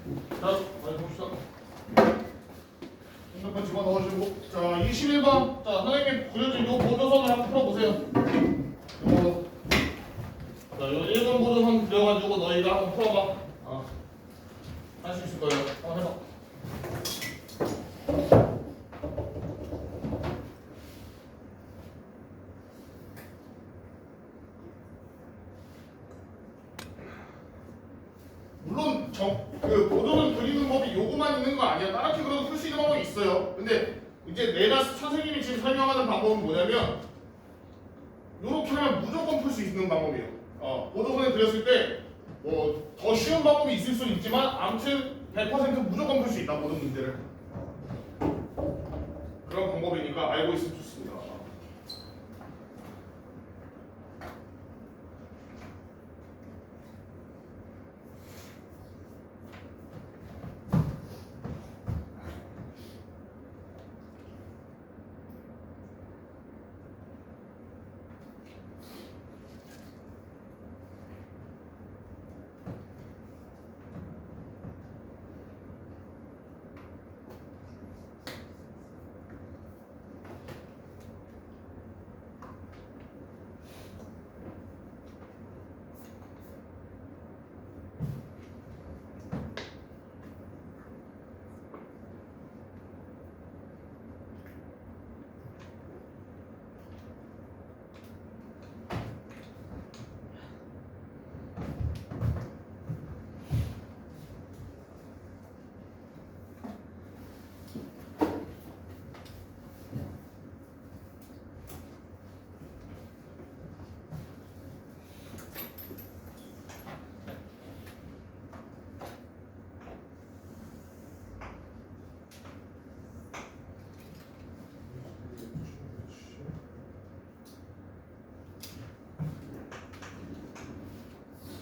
자, 많이 봅시다. 핸드폰 집어넣으시고. 자, 21번. 자, 선생님 그려준 요 보조선을 한번 풀어보세요. 요거. 자, 요 1번 보조선 그려가지고 너희가 한번 풀어봐. 할 수 있을 거예요. 한번 해봐. 물론 그 보조선 그리는 법이 요거만 있는 거 아니야. 다른 식으로도 풀 수 있는 방법이 있어요. 근데 이제 내가 선생님이 지금 설명하는 방법은 뭐냐면 요렇게 하면 무조건 풀 수 있는 방법이에요. 보조선을 그렸을 때 뭐 더 쉬운 방법이 있을 수는 있지만 아무튼 100% 무조건 풀 수 있다. 모든 문제를. 그런 방법이니까 알고 있으면 좋습니다.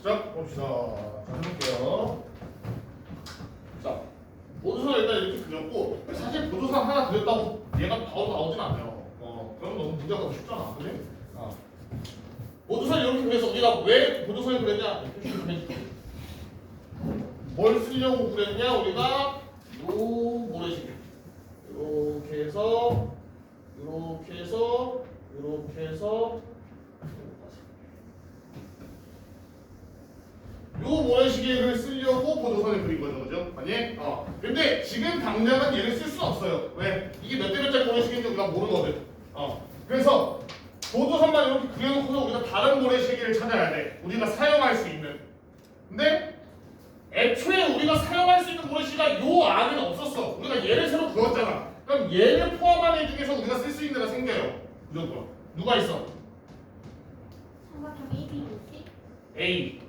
자, 봅시다. 자, 해볼게요. 자, 보조선 일단 이렇게 그렸고, 사실 보조선 하나 그렸다고 얘가 바로 나오진 않아요. 그럼 너무 문제가 너무 쉽잖아. 그래? 보조선 이렇게 그래서 우리가 왜 보조선을 그렸냐? 표시를 좀 해줄게. 뭘 쓰려고 그랬냐? 우리가 요 모래시계. 이렇게 해서, 이렇게 해서, 이렇게 해서, 요 모래시계를 쓰려고 보조선을 그린 거죠, 그죠? 아니? 근데 지금 당장은 얘를 쓸 수는 없어요. 왜? 이게 몇 대 몇짜리 모래시계인지 우리가 모르거든. 그래서 보조선만 이렇게 그려놓고서 우리가 다른 모래시계를 찾아야 돼. 우리가 사용할 수 있는. 근데 애초에 우리가 사용할 수 있는 모래시계가 요 안에는 없었어. 우리가 얘를 새로 그었잖아. 그럼 얘를 포함한 애 중에서 우리가 쓸 수 있는 애가 생겨요. 무조건. 누가 있어? 삼각형 ABC? A.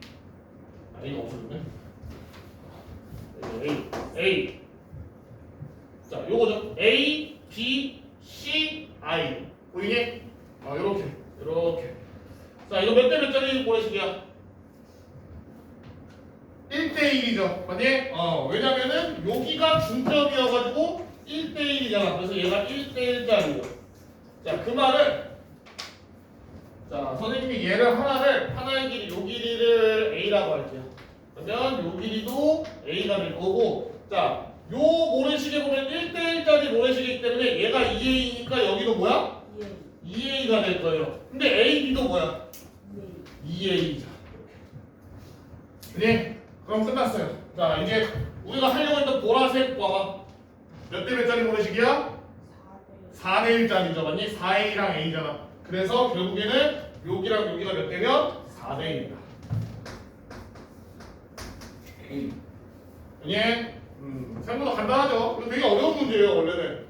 A가 없어졌네. A. 자, 요거죠. A, B, C, I. 보이니? 요렇게. 자, 이거 몇 대 몇짜리 모래시계야? 1대1이죠. 맞니? 왜냐면은 여기가 중점이어가지고 1대1이잖아. 그래서 얘가 1대1짜리예요. 자, 그 말을 자, 선생님이 얘를 하나의 길이, 요 길이를 A라고 할게요. 그러면 요 길이도 A가 될 거고, 자, 요 모래시계 보면 1대1짜리 모래시계이기 때문에 얘가 2A니까 여기도 뭐야? 2A가 될 거예요. 근데 AB도 뭐야? 2A자. 네? 그럼 끝났어요. 자, 이제 우리가 하려고 했던 보라색 봐봐. 몇 대 몇짜리 모래시계야? 4대1짜리죠. 맞니? 4A랑 A잖아. 그래서 결국에는 여기랑 여기가 몇 대면 4대입니다. 예? 생각보다 간단하죠? 이거 되게 어려운 문제예요, 원래는.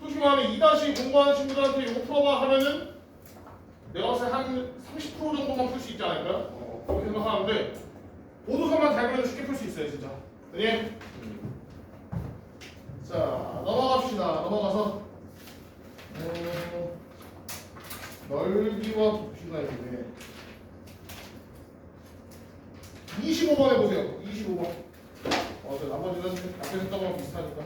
솔직히 말하면 2다시 공부하는 친구들한테 이거 풀어봐 하면은 내가 봤을 때 한 30% 정도만 풀 수 있지 않을까요? 그렇게 생각하는데 보조선만 잘 그려도 쉽게 풀 수 있어요, 진짜. 예? 자, 넘어갑시다. 넘어가서 넓이와 부피가 있는데 25번 해보세요. 25번. 나머지는 앞에 했던 거랑 비슷하니까.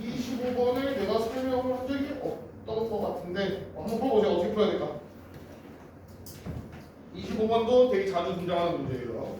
25번을 내가 설명을 한 적이 없던 것 같은데 한번 풀어보세요. 어떻게 풀어야 될까? 25번도 되게 자주 등장하는 문제예요.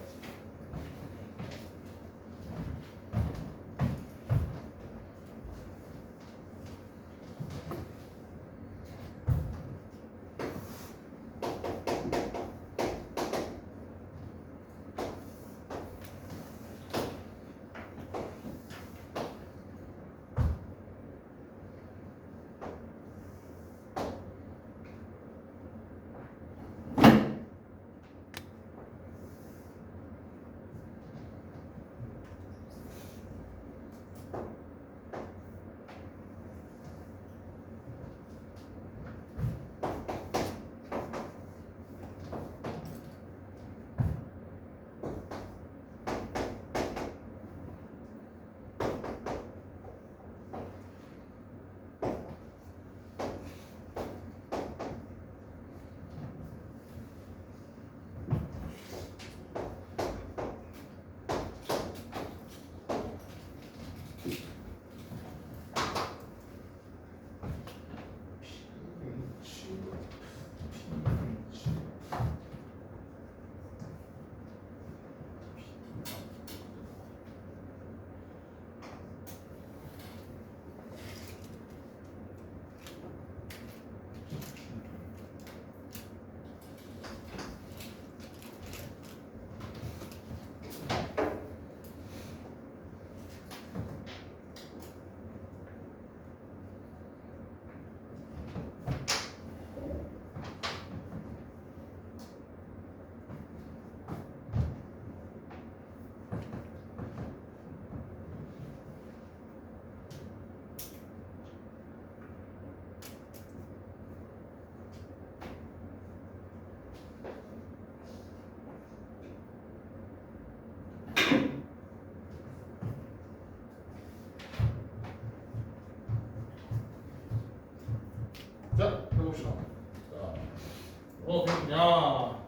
것이냐? 자,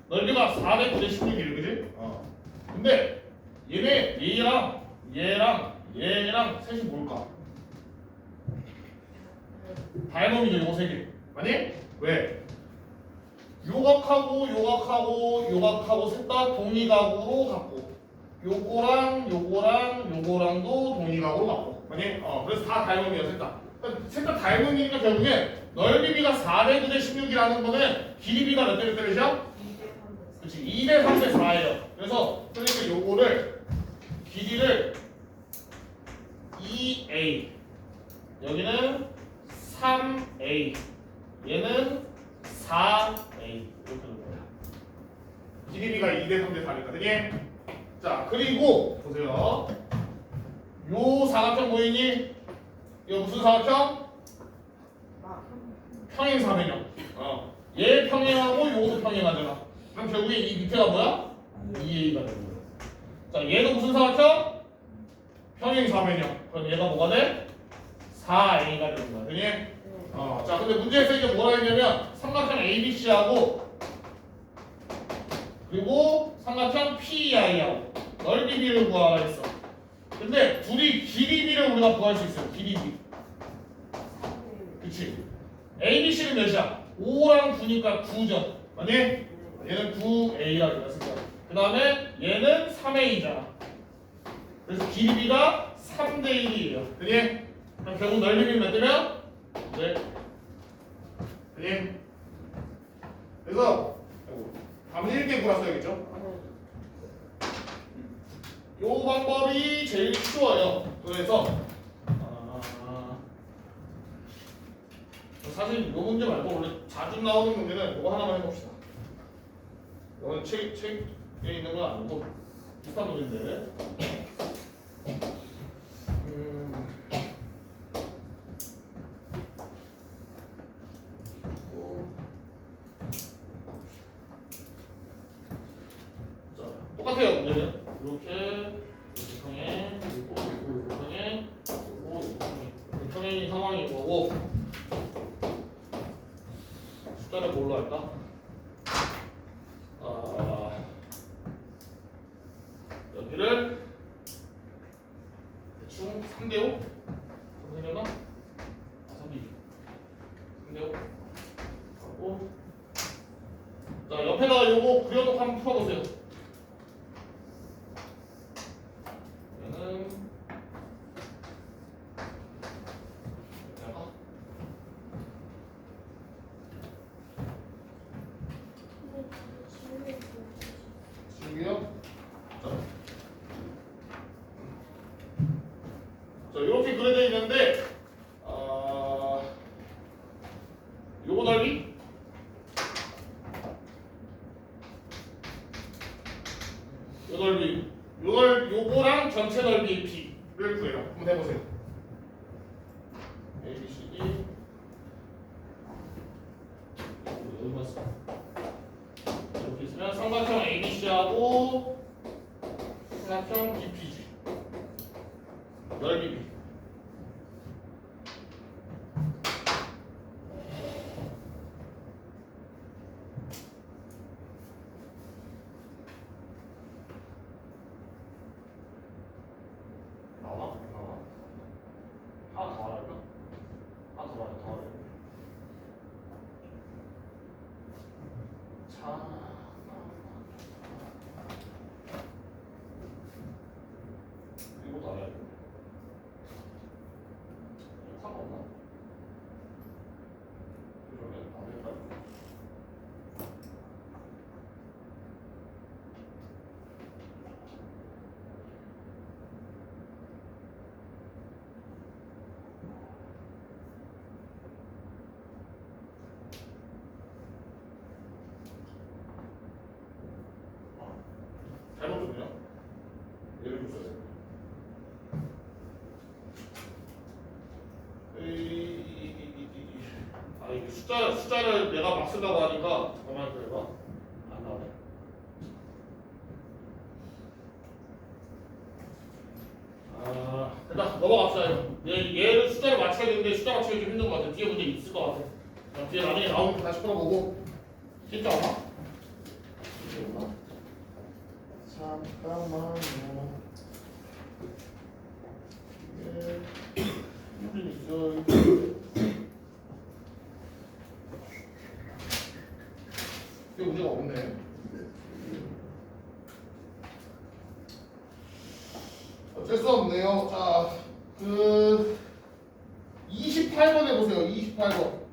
넓이가 4대 9대 16이래, 그지? 근데 얘랑 셋이 뭘까? 닮음이죠, 요거 세 개. 아니? 왜? 요각하고 셋 다 동위각으로 갖고 요거랑도 동위각으로 갖고 아니? 그래서 다 닮음이야 셋 다 닮음이니까 결국엔 넓이비가 4대 9대 16이라는 거는 길이비가 몇 대 몇 대 몇이야? 그렇지 2대 3대 4예요 그래서 그러니까 요거를 길이를 2a 여기는 3a 얘는 4a 이렇게 되는 거야. 길이비가 2대 3대 4니까 되니? 자 그리고 보세요. 요 사각형 보이니? 이거 무슨 사각형? 평행 사면형. 얘 평행하고 요것도 평행하잖아. 그럼 결국에 이 밑에가 뭐야? 2a가 되는 거야. 자 얘도 무슨 사각형? 평행 사면형. 그럼 얘가 뭐가 돼? 4a가 되는 거야. 되니? 자, 근데 문제에서 이제 뭐라 했냐면 삼각형 ABC하고 그리고 삼각형 PEI하고 넓이비를 구하라 했어. 근데 둘이 길이비를 우리가 구할 수 있어요. 길이비. 그치? ABC는 몇이야? 5랑 9니까 9죠. 맞니? 얘는 9A라고 했으니까. 그 다음에 얘는 3A잖아. 그래서 길이비가 3대 1이에요. 그니? 그럼 결국 넓이비는 몇 대면? 네. 그니? 그래서 답은 1개 구했어야겠죠? 요 방법이 제일 쉬워요. 그래서 사실 요 문제 말고 원래 자주 나오는 문제는 이거 하나만 해봅시다. 이건 책에 있는 건 아니고 비슷한 문제인데. 똑같아요 문제는 이렇게 평행 그리고 평행 그리고 평행이 상황인 거고 숫자를 뭘로 할까? 여기를 대충 3대5 되려나? 3대5 하고 자 옆에다가 요거 그려놓고 한번 풀어보세요. 자, 이렇게 그려져 있는데, 요거 넓이? 요 넓이. 요거랑 전체 넓이 B를 구해요. 한번 해보세요. A, B, C, D. 여기 봤어. 이렇게 있으면 삼각형 ABC하고 삼각형 BPG. 넓이 B. 나와? 하나 더 하랄까? 하나 더 하래. 자. 이것도 알아야 돼. 상관없나? 그러면 안 될까? 잘못 줬네요. 얘를 줬어야 돼. 이게 숫자를 내가 막 쓰려고 하니까 가만히 있어봐. 안 나오네. 됐다. 넘어갑시다. 얘를 숫자를 맞춰야 되는데 숫자 맞추기 좀 힘든 것 같아. 뒤에 문제 있을 것 같아. 뒤에 나중에 나오면 다시 풀어보고. 진짜 오나? 잠깐만요. 이게 있어. 이게 문제가 없네. 어쩔 수 없네요. 자, 28번 해보세요. 28번.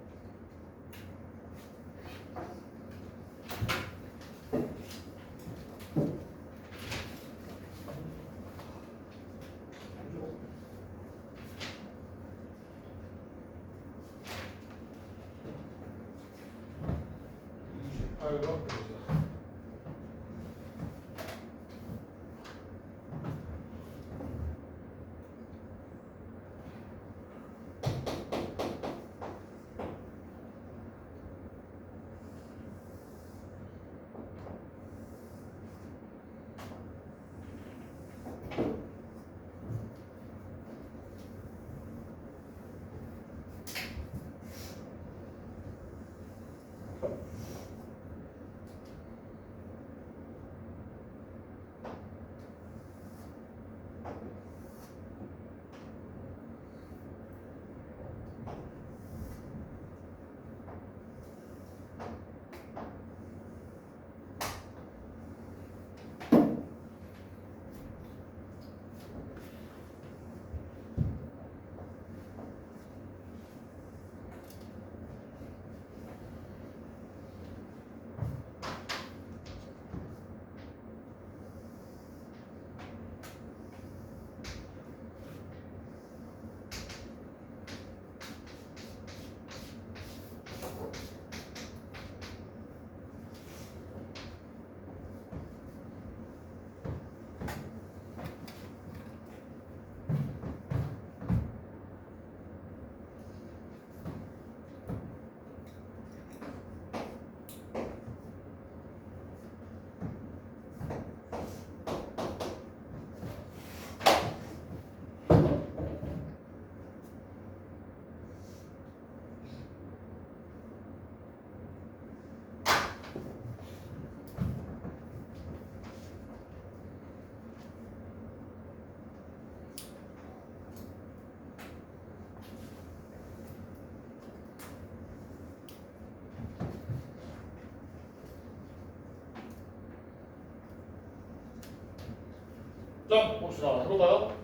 자, 봅시다. 해볼까요?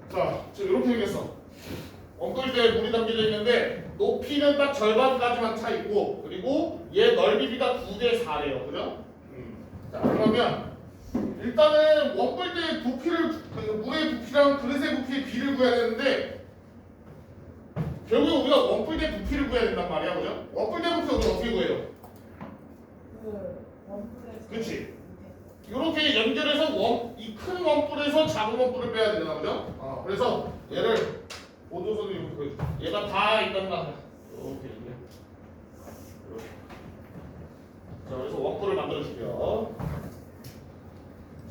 자, 지금 이렇게 생겼어. 엉클때 물이 담겨져 있는데 높이는 딱 절반까지만 차 있고, 그리고 얘 넓이가 9대 4래요. 그죠? 자, 그러면 일단은 원뿔대 부피를 물의 부피랑 그릇의 부피의 비를 구해야 되는데 결국 우리가 원뿔대 부피를 구해야 된단 말이야. 그죠? 원뿔대 부피 우리가 어떻게 구해요? 그렇지. 이렇게 연결해서 이 큰 원뿔에서 작은 원뿔을 빼야 되잖아, 그죠? 그래서 얘를 보조선을 이렇게 보여줘. 얘가 다 있단 말이야. 이렇게. 자, 그래서 원뿔을 만들어 줄게요.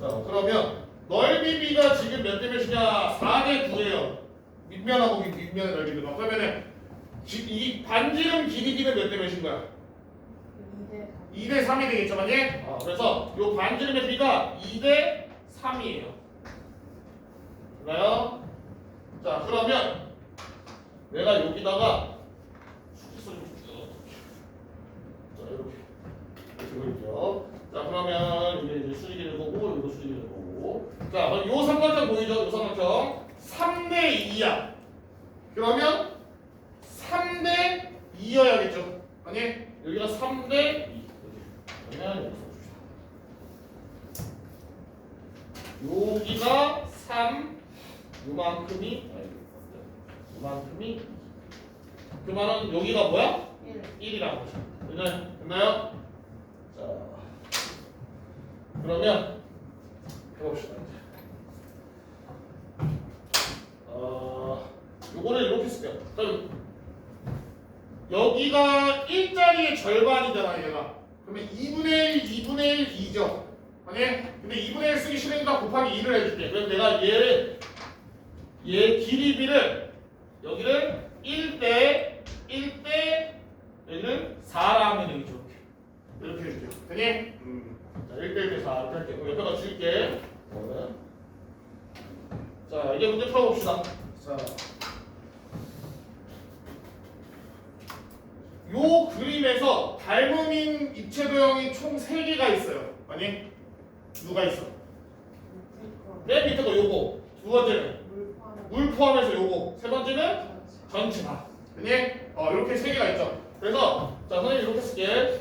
자, 그러면 넓이 B가 지금 몇 대 몇이냐? 4대 9예요. 밑면하고 윗면의 넓이가. 그러면은 이 반지름 길이 B는 몇 대 몇인 거야? 2대 3이 되겠죠, 만약에? 그래서 이 반지름의 B가 2대 3이에요. 됐나요? 자, 그러면 내가 여기다가 자, 이렇게 그릴게요. 자, 그러면 이게 이제 수직이 거고, 이거 수직이 거고. 자, 그럼 요 삼각형 보이죠? 요 삼각형 3대 2야. 그러면 3대 2여야겠죠? 아니? 여기가 3대 2. 그러면 여기가 3, 요만큼이 그 말은 여기가 뭐야? 1이라고 보죠. 됐나요? 자, 그러면 해봅시다. 요거를 이렇게 쓸게요. 그럼 여기가 1자리의 절반이잖아, 얘가. 그러면 2분의 1, 2분의 1, 2죠. 아니? 근데 2분의 1 쓰기 싫으니까 곱하기 2를 해줄게. 그럼 내가 얘 길이 B를 여기를 1대 1대 여기는 4라 하면 되겠죠. 이렇게 해줄게요. 되니? 자, 1대 4 이렇게 할게요. 그럼 옆에다 줄게. 자, 이제 문제 풀어봅시다. 자, 요 그림에서 닮음인 입체 도형이 총 3개가 있어요. 아니? 누가 있어? 맨 밑에 거 요거. 두 번째는 물 포함해서 요거. 세 번째는 전치사. 되니? 이렇게 3개가 있죠. 그래서 자, 선생님 이렇게 쓸게.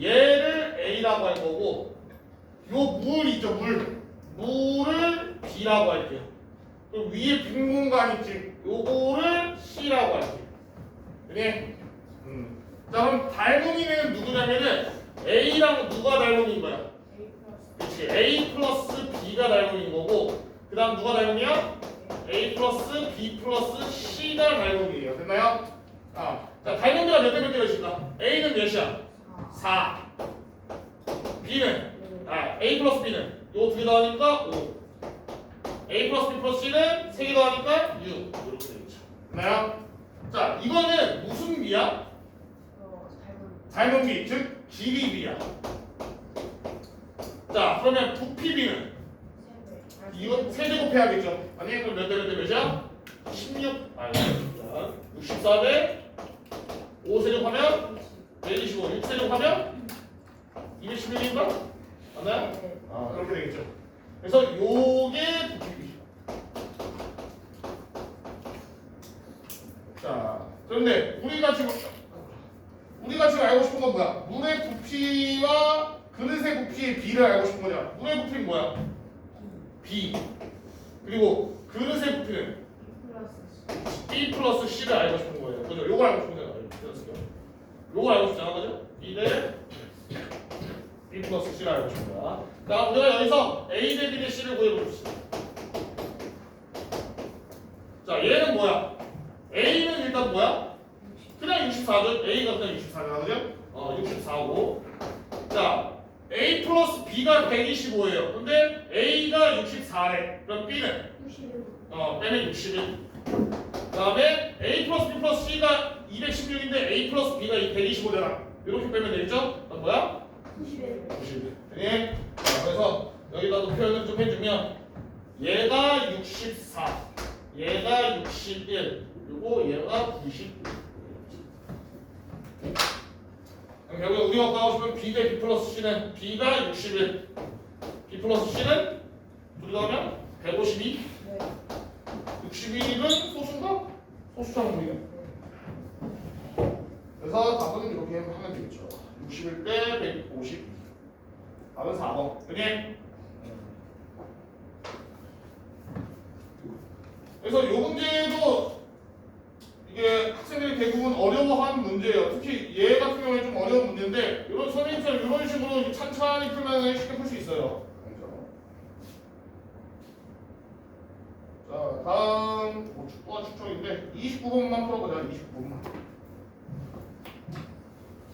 얘를 A라고 할 거고 요 물 있죠, 물을 B라고 할게요. 그리고 위에 빈 공간 있지, 요거를 C라고 할게요. 되니? 자, 그럼 닮음이는 누구냐면은 A랑 누가 닮음인 거야? 그렇지, A 플러스 B가 닮음인 거고 그 다음 누가 닮음이야? A 플러스 B 플러스 C가 닮음이에요. 됐나요? 자, 닮음비가 몇 대 몇 대가 있을까? A는 몇이야? 4. B는 A 플러스 B는 요 두 개 더하니까 5. A 플러스 B 플러스 C는 3개 더하니까 6. 이렇게 되겠죠. 됐나요? 자, 이거는 무슨 비야? 닮음비, 즉 길이비야. 자, 그러면 부피비는 이거 세제곱해야겠죠. 아니, 그럼 몇 대 몇 대 몇이야? 16. 64대 5세제곱하면 125. 6세제곱하면 216인가? 맞나요? 그렇게 되겠죠. 그래서 요게 부피비. 자, 그런데 우리가 지금 알고 싶은 건 뭐야? 물의 부피와 그릇의 부피의 비를 알고 싶은 거냐? 물의 부피는 뭐야? B. 그리고 그릇의 부피는 B 플러스 C를 알고 싶은 거예요. 그죠? 요걸 알고 싶은 거예요. 요걸 알고 싶잖아, 그죠? B 대 B 플러스 C를 알고 싶은 거야. 자, 우리가 여기서 A 대 B 대 C를 구해봅시다. 자, 얘는 뭐야? A는 일단 뭐야? 그냥 64죠. A가 그냥 64잖아, 그죠? 64고. 자, A 플러스 B가 125예요. 근데 A가 64래. 그럼 B는? 빼면 61. 그 다음에 A 플러스 B 플러스 C가 216인데 A 플러스 B가 125잖아. 이렇게 빼면 되겠죠? 뭐야? 91. 네. 자, 그래서 여기다도 표현을 좀 해주면 얘가 64, 얘가 61, 그리고 얘가 90. 결국 우리가 구하고 싶은 B 대 B 플러스 C는 B가 61, B 플러스 C는 둘이 하면 152. 61은 소수인가? 소수 항목이네. 그래서 답은 이렇게 하면 되겠죠. 61 대 150. 답은 4번. 그게 그래서 이 문제도 이게 학생들이 대부분 어려워하는 문제예요. 특히 얘 같은 경우에 좀 어려운 문제인데 이런 선생님처럼 이런 식으로 찬찬히 풀면 쉽게 풀 수 있어요. 자, 다음 축구와 축청인데 29번만 풀어보자.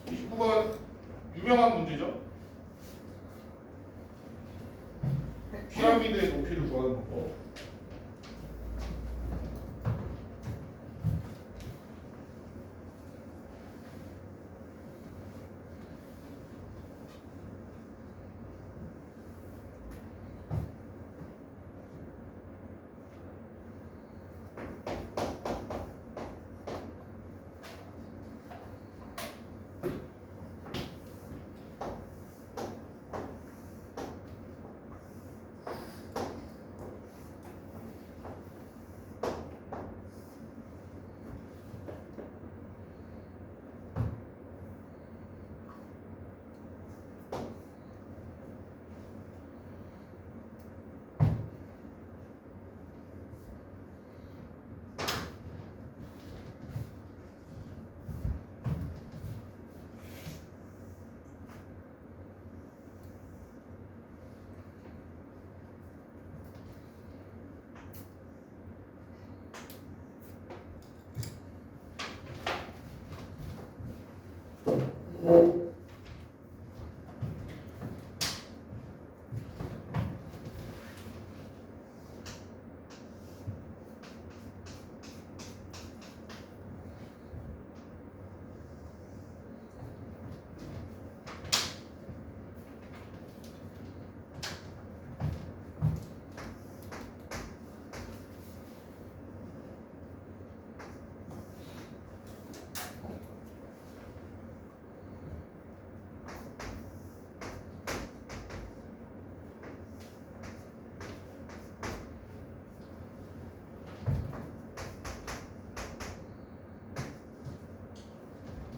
29번 유명한 문제죠. 피라미드의 높이를 구하는 방법.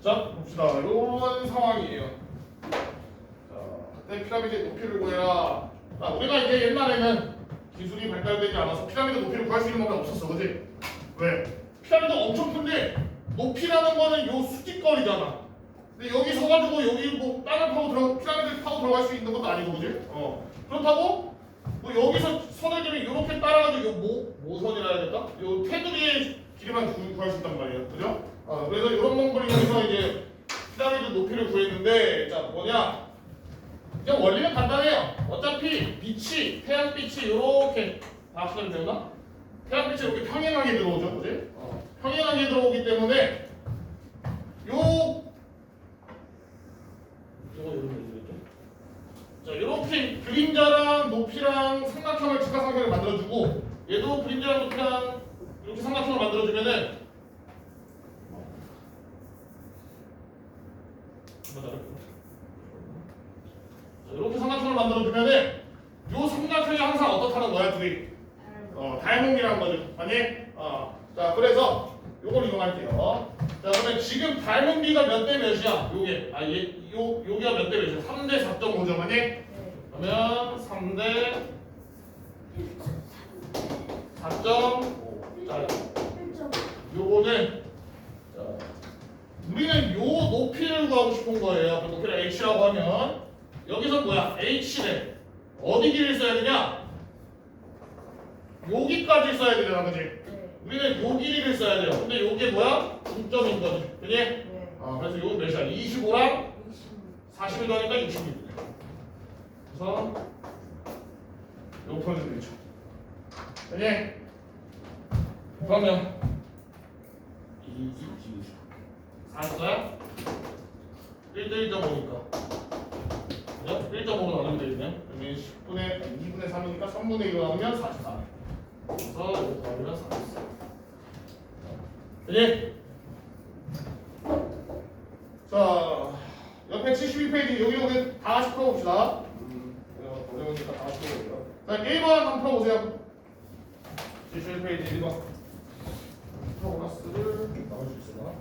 자, 봅시다. 이런 상황이에요. 자, 그때 피라미드의 높이를 구해라. 자, 우리가 이제 옛날에는 기술이 발달되지 않아서 피라미드 높이를 구할 수 있는 방법이 없었어, 그지? 왜? 피라미드 엄청 큰데 높이라는 거는 요 수직거리잖아. 근데 여기 서가지고 여기 뭐 땅을 파고 피라미드를 파고 들어갈 수 있는 것도 아니고, 그지? 그렇다고 뭐 여기서 선을 그리면 이렇게 따라가지고 요 모선이라 해야 될까? 요 테두리의 길이만 구할 수 있단 말이에요, 그죠? 그래서 이런 방법을 이용해서 이제 피라미드 높이를 구했는데, 자 뭐냐? 그냥 원리는 간단해요. 어차피 빛이 태양빛이 이렇게 박수는 되나? 태양빛이 이렇게 평행하게 들어오죠, 그지? 평행하게 들어오기 때문에 요거 자, 이렇게 그림자랑 높이랑 삼각형을 직각삼각형을 만들어주고, 얘도 그림자랑 높이랑 이렇게 삼각형을 만들어주면은 자, 이렇게 삼각형을 만들어주면은 요 삼각형이 항상 어떻다는 거야, 둘이? 닮음이라는 거죠, 아니? 자, 그래서 요걸 이용할게요. 자, 그러면 지금 닮음비가 몇 대 몇이야? 요게 여기가 몇 대 몇이야? 3대 4.5죠, 아니? 그러면 3대 4.5. 자, 요거는 자, 우리는 요 높이를 구하고 싶은 거예요. 그 높이를 h라고 하면 여기서 뭐야? h래. 어디 길이를 써야 되냐? 여기까지 써야 되잖아, 그지? 우리는 요 길이를 써야 돼요. 근데 요게 뭐야? 중점인 거지, 그지? 그래서 요거 몇이야? 25랑 40을 더하니까 60이거든. 그래서 요거 풀어주면 되죠. 그지? 그러면 4였어요? 1대 1.5니까, 그죠? 1.5로 나누면 되겠네. 그러면 2분의 3이니까 3분의 1로 나누면 44. 그래서 이거 더하면 44. 그지? 자, 옆에 72페이지 여기 다 같이 풀어봅시다. 어려우니까 다 같이 풀어볼게요. 자, 1번 한번 풀어보세요. 71페이지 1번. 프로그라스를 나올 수 있으나?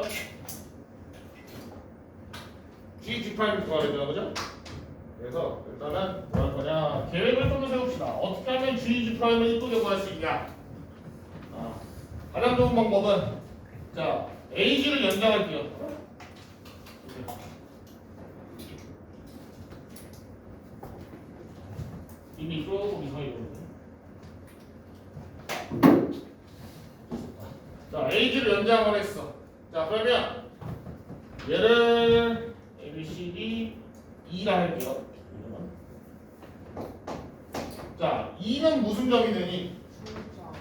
그죠? G, G 프라임 구해야 되잖아, 그죠? 그래서 일단은 뭐 할 거냐 계획을 좀 더 세웁시다. 어떻게 하면 G, G 프라임을 이쁘게 구할 수 있냐? 가장 좋은 방법은 자 AG를 연장할게요. 이미 조금 이상이거든요. 자, AG를 연장을 했어. 자, 그러면 얘를 ABCD 2라 할게요. 자, 2는 무슨 점이 되니?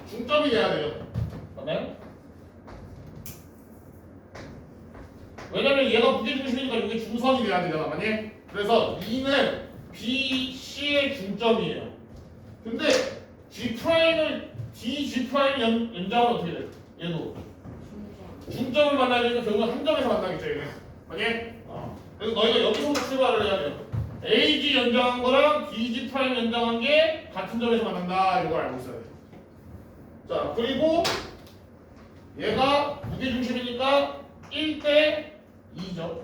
중점이 돼야 돼요. 그다음에 왜냐면 얘가 무게중심이니까 이게 중선이 돼야 되잖아, 맞니? 그래서 2는 B, C의 중점이에요. 근데 G 프라임을 D, G 프라임 연장은 어떻게 돼? 얘도 중점을 만나야 되니까 결국은 한 점에서 만나겠죠, 얘는. 맞니? 그래서 너희가 여기서부터 출발을 해야 돼요. AG 연장한 거랑 DG 프라임 연장한 게 같은 점에서 만난다, 이걸 알고 있어야 돼. 자, 그리고 얘가 무게중심이니까 1대 2죠.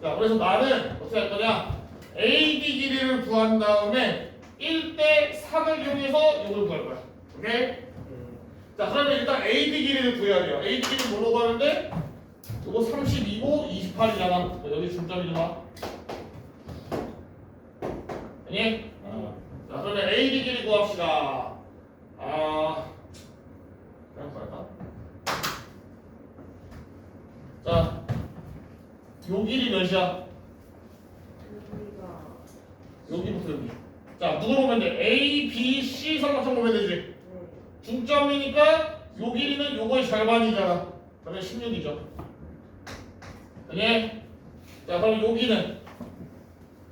자, 그래서 나는 어떻게 할 거냐? AD 길이를 구한 다음에 1대 3을 이용해서 이걸 구할 거야. 오케이? 자, 그러면 일단 AD 길이를 구해야 돼요. AD 길이 뭘로 구하는데? 이거 32고 28이잖아. 여기 중점이지 마. 아니? 자, 그러면 AD 길이 구합시다. 그냥 구할까? 자, 요 길이 몇이야? 여기부터 여기. 자, 누구 보면 돼? A, B, C 삼각형 보면 되지? 중점이니까 요 길이는 요거의 절반이잖아. 그러면 16이죠. 아니? 자, 그럼 여기는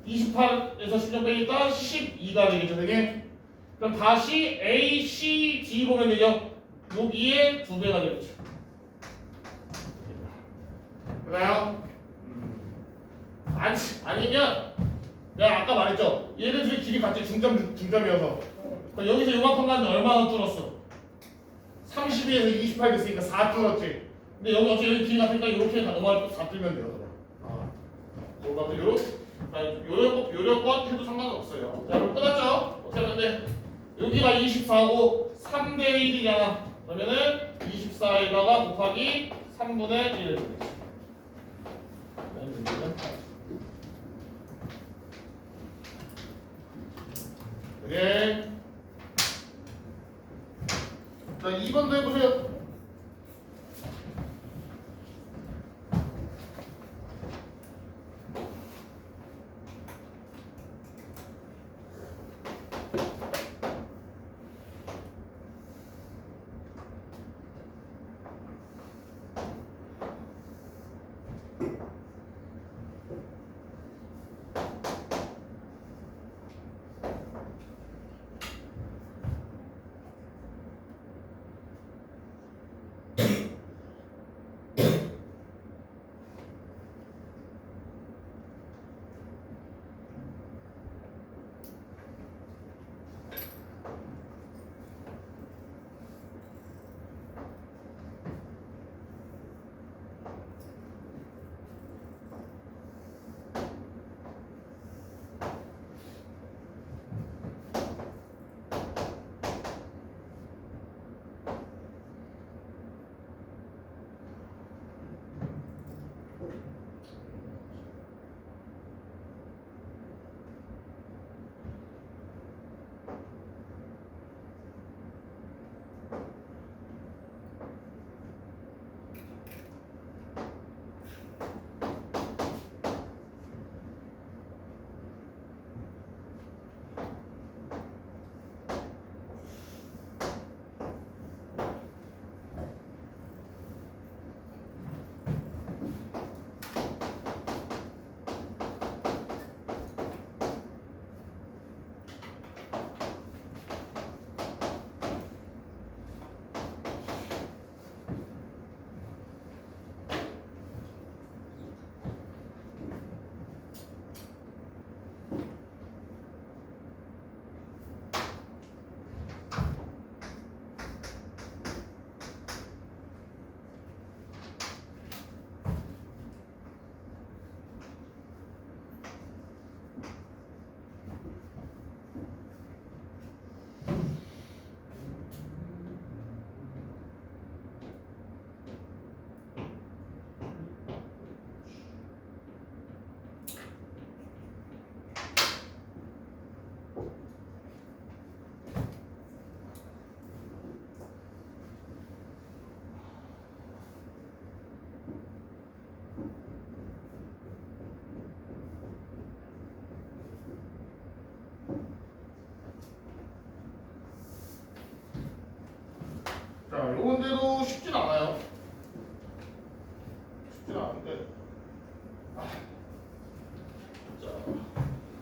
28에서 16 빼니까 12가 되겠죠, 되게? 그럼 다시 A, C, D 보면 되죠? 여기에 2배가 되겠죠. 그래요? 아니면 내가 아까 말했죠? 얘들 둘이 길이 같이 중점이어서 그럼 여기서 요만큼 갔는데 얼마나 뚫었어? 32에서 28 됐으니까 4 뚫었지. 근데 여기 어차피 여기 길이 같으니까 이렇게 넘어갈 때 4 뚫면 돼요. 뭔가 요령껏 해도 상관없어요. 자, 그럼 끝났죠? 어떻게 하는데 여기가 24고 3대 1이잖아. 그러면은 24에다가 곱하기 3분의 1을 되겠지. 네. 자, 2번도 해보세요.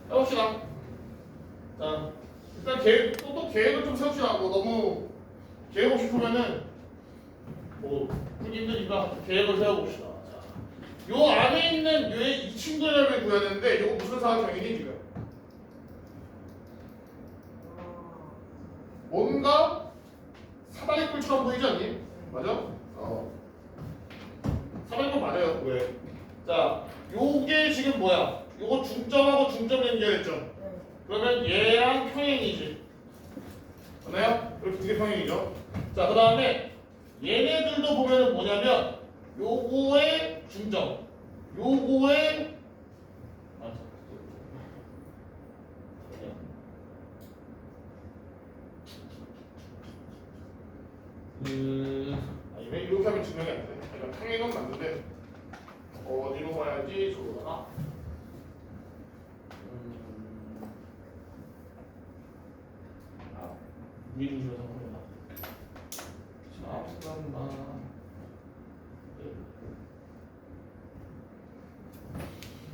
해봅시다. 자, 일단 계획, 또 계획을 좀 세웁시다. 뭐 너무 계획 없이 풀면은 뭐 풀기 힘드니까 계획을 세워봅시다. 자, 요 안에 있는 이 친구를 구해야 되는데 이거 무슨 사각형이니 지금? 뭔가 사다리꼴처럼 보이지 않니? 맞아? 사다리꼴 맞아요. 왜? 자, 요게 지금 뭐야? 요거 중점하고 중점 연결했죠? 그러면 얘랑 평행이지. 맞나요? 이렇게 두 개 평행이죠. 자, 그 다음에 얘네들도 보면은 뭐냐면 요거의 중점, 요거의 아니 왜 이렇게 하면 증명이 안 돼? 그러니까 평행은 맞는데 어디로 봐야지 저거다가 위중심에서 보면 잠깐만.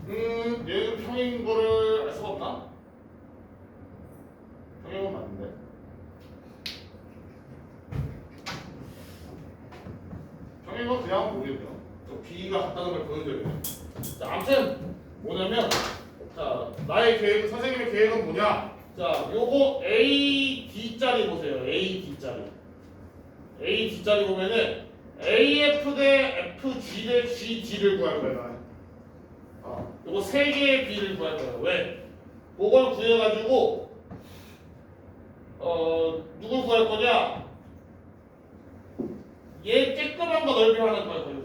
얘는 평행인 거를 알 수가 없나? 평행은 맞는데. 평행은 그냥 모르겠네요. 저 B가 같다는 걸 보여줘야 돼요. 자, 아무튼 뭐냐면, 자, 나의 계획, 선생님의 계획은 뭐냐? 자, 요거 A, D짜리 보세요. A, D짜리. A, D짜리 보면은 AF 대 FG 대 GD를 구할 거야. 요거 세 개의 B를 구할 거야. 왜? 그걸 구해가지고 누굴 구할 거냐? 얘 쬐끄만 거 넓이 하나 구할 거야.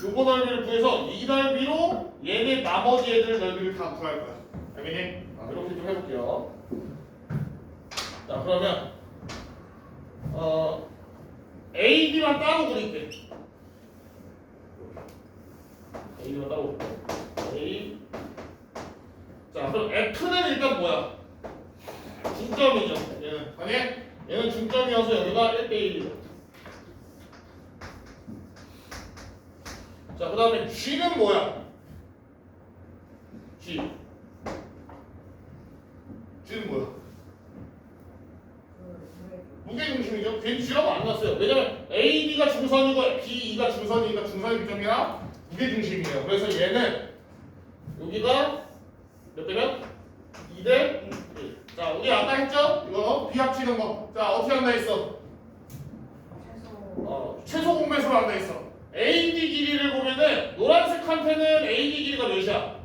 요거 넓이를 구해서 이 넓이로 얘네 나머지 애들 넓이를 다 구할 거야. 알겠니? 이렇게 좀 해볼게요. 자, 그러면 AB만 따로 그릴게. AB만 따로 그릴게. A. 자, 그럼 F는 일단 뭐야? 중점이죠. 얘는 아니? 얘는 중점이어서 여기가 1대1이죠. 자, 그 다음에 G는 뭐야? G. G는 뭐야? 무게중심이죠. 괜히 G라고 안 났어요. 왜냐면 AB가 중선이고 BE가 중선이니까 중선의 비점이랑 무게중심이에요. 그래서 얘는 여기가 몇 대면? 2대 1. 자, 우리 아까 했죠? 이거 B 합치는 거. 자, 어떻게 한다 했어? 최소 공배수로 한다 했어. AD 길이를 보면은 노란색한테는 AD 길이가 몇이야?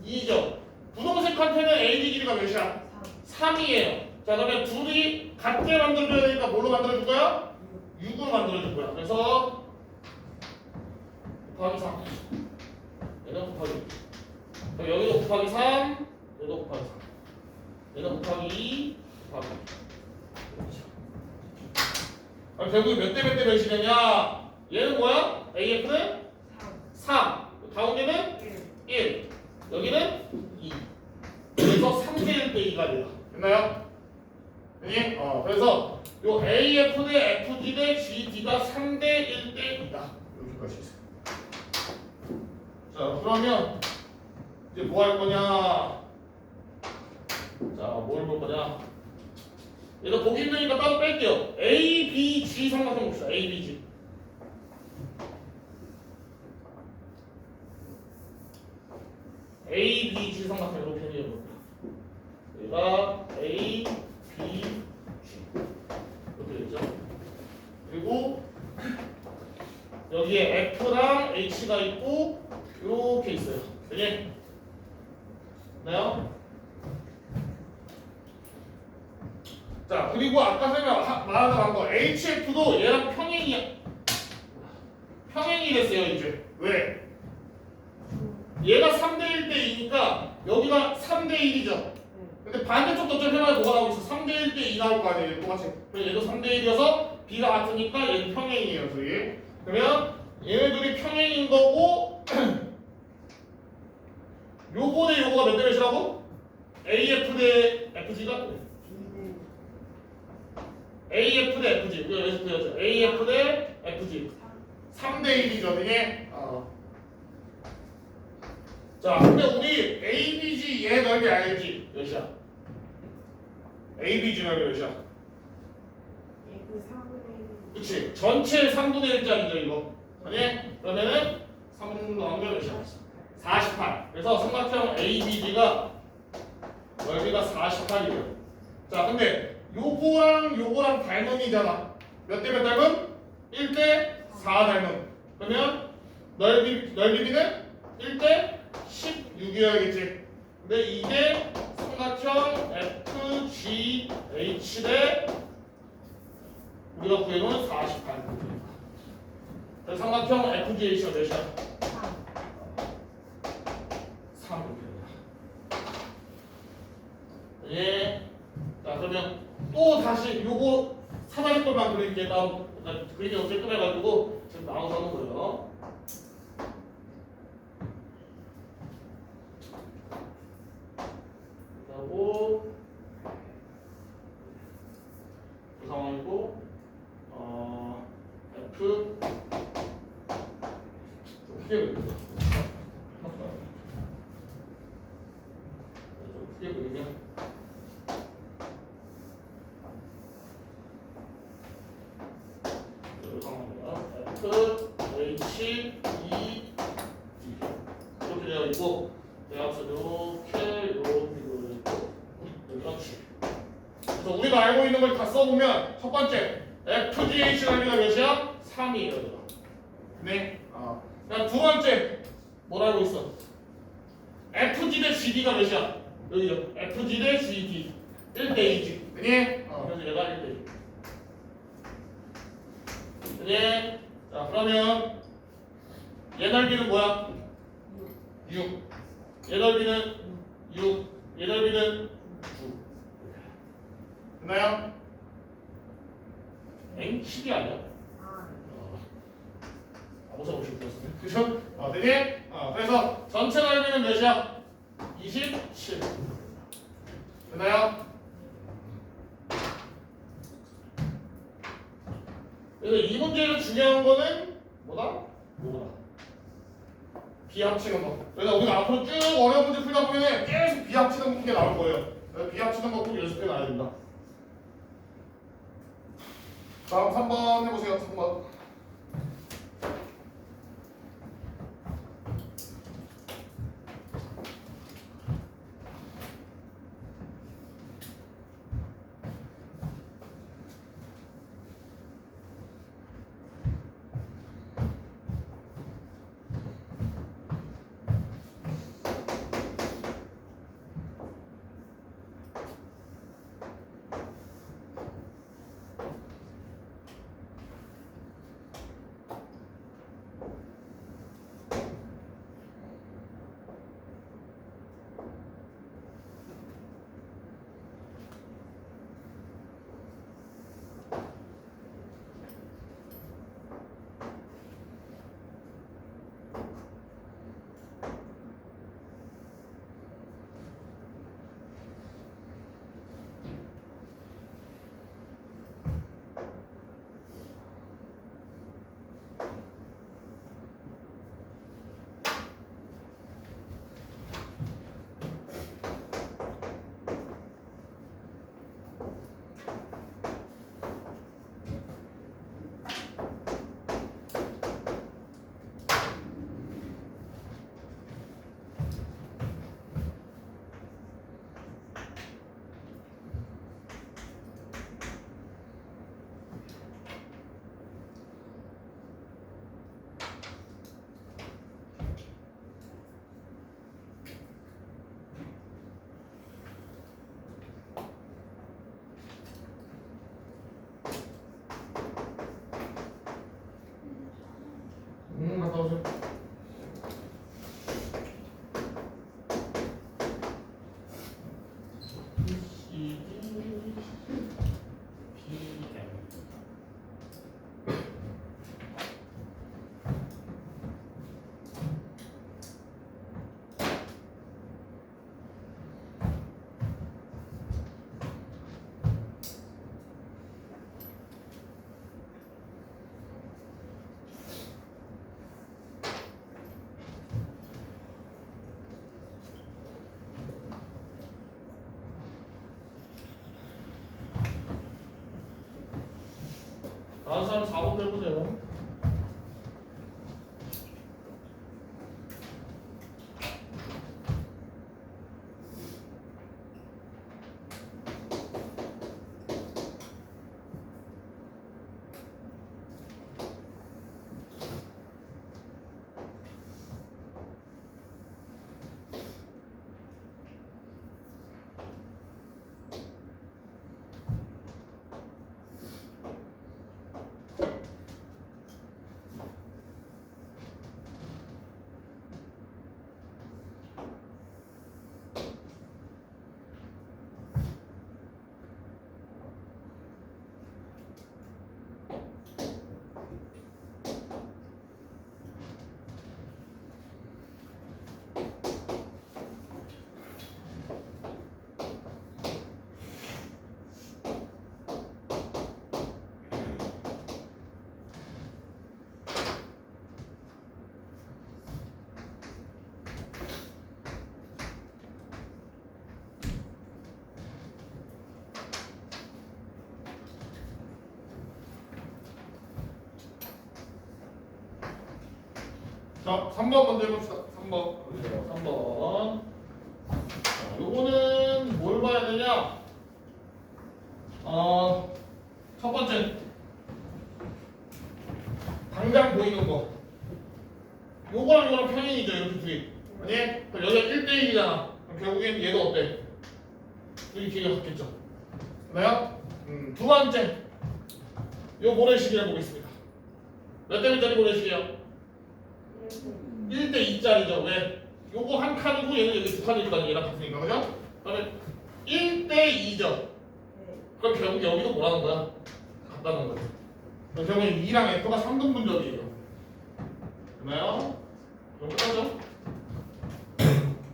2죠. 분홍색한테는 AD 길이가 몇이야? 3이에요. 자, 그러면 둘이 같게 만들어줘야 되니까 뭘로 만들어줄 거야? 6으로 만들어줄 거야. 그래서 곱하기 3. 얘는 곱하기 6. 그럼 여기도 곱하기 3, 얘도 곱하기 3. 얘는 곱하기 2, 곱하기 2. 아니, 결국에 몇 대 몇 대 몇이냐냐? 얘는 뭐야? AF는 3. 가운데는 1. 여기는 2. 그래서 3대 1대 2가 돼요. 됐나요? 됐니? 그래서 요 AF 대 FG 대 GD가 3대 1대 2다. 여기까지 있어요. 자, 그러면 이제 뭐 할 거냐? 자, 뭘 볼 거냐? 얘도 보기 힘드니까 따로 뺄게요. A, B, G 삼각형 봅시다. A, B, G. A, B, G 삼각형으로 표현해 볼게요. 얘가 A, B, G 이렇게 되죠. 그리고 여기에 F랑 H가 있고 이렇게 있어요. 그지? 나요? 자, 그리고 아까 제가 말하던 거 HF도 얘랑 평행이 됐어요. 이제 왜? 얘가 3대 1대 2니까 여기가 3대 1이죠. 근데 반대쪽도 좀 해봐야 뭐가 나오고 있어? 3대 1대 2 나올 거 아니에요. 똑같이. 그래서 얘도 3대 1이어서 B가 같으니까 얘는 평행이에요. 저희. 그러면 얘네들이 평행인 거고 요거 대 요거가 몇 대 몇이라고? AF 대 FG가? AF 대 FG. 이거 여기서 보였죠? AF 대 FG. 3대 1이죠. 이게? 자, 근데 우리 ABG 얘 넓이 알지? 몇이야? ABG 넓이 몇이야? 그 4분의 그치? 전체 3분의 1짜리죠 이거. 아니? 그러면은 3분의 몇이야? 48. 그래서 삼각형 ABG가 넓이가 48이에요. 자, 근데 요거랑 닮음이잖아. 몇 대 몇 닮음? 1대 4 닮음. 그러면 넓이비는 1대 16이어야겠지. 근데 이게 삼각형 FGH 대 우리가 구해놓은 48. 그래서 삼각형 FGH가 몇이야? 3. 예. 자, 그러면 또 다시 요거 사다리 꼴만 그릴게. 다음 그리기 너무 쬐끔해가지고 지금 나와서 하는 거예요. 그리고 그 상황이고 F 좀 크게 그릴게요. 좀 크게 그리면 F, H, E, D 이렇게 되어 있고 대합서 이렇게 있고 그렇지. 그래서 우리가 알고 있는 걸 다 써보면 첫 번째 FGH 넓이가 몇이야? 3이에요. 네. 그다음 두 번째 뭘 알고 있어? FG 대 GD가 몇이야? 여기죠. FG 대 GD 1대 2지. 그니? 그래서 얘가 1대 2. 네. 자, 그러면 얘 넓이는 뭐야? 6. 얘 넓이는 6. 얘 넓이는 9. 됐나요? 엥? 10이 아니야? 무서워 죽겠어. 그죠? 되니? 그래서 전체 넓이는 몇이야? 27. 됐나요? 그래서 이 문제에서 중요한 거는 뭐다? 뭐다? 비합치는 거. 그래서 우리가 앞으로 쭉 어려운 문제 풀다 보면 계속 비합치는 게 나올 거예요. 그래서 비합치는 거 꼭 연습해 놔야 된다. 다음 3번 해보세요. 3번. 다른 사람 4번 해보세요. 자, 3번 먼저 해봅시다. 3번. 3번. 자, 요거는 뭘 봐야 되냐? 첫 번째. 당장 보이는 거. 요거랑 요거랑 평행이죠, 이렇게 둘이. 아니? 그럼 여기가 1대1이잖아. 그럼 결국엔 얘도 어때? 둘이 길이가 같겠죠. 그래요? 두 번째. 요 모래시계 해보겠습니다. 몇 대 몇짜리 모래시계요? 1대2짜리죠. 왜? 요거 한 칸이고 얘는 여기 두 칸이니까 얘랑 같으니까. 그죠? 그러면 1대2죠. 그럼 결국 여기도 뭐라는 거야? 같다는 거죠. 그럼 결국 2랑 F가 3등분점이에요. 됐나요? 그럼 끝나죠?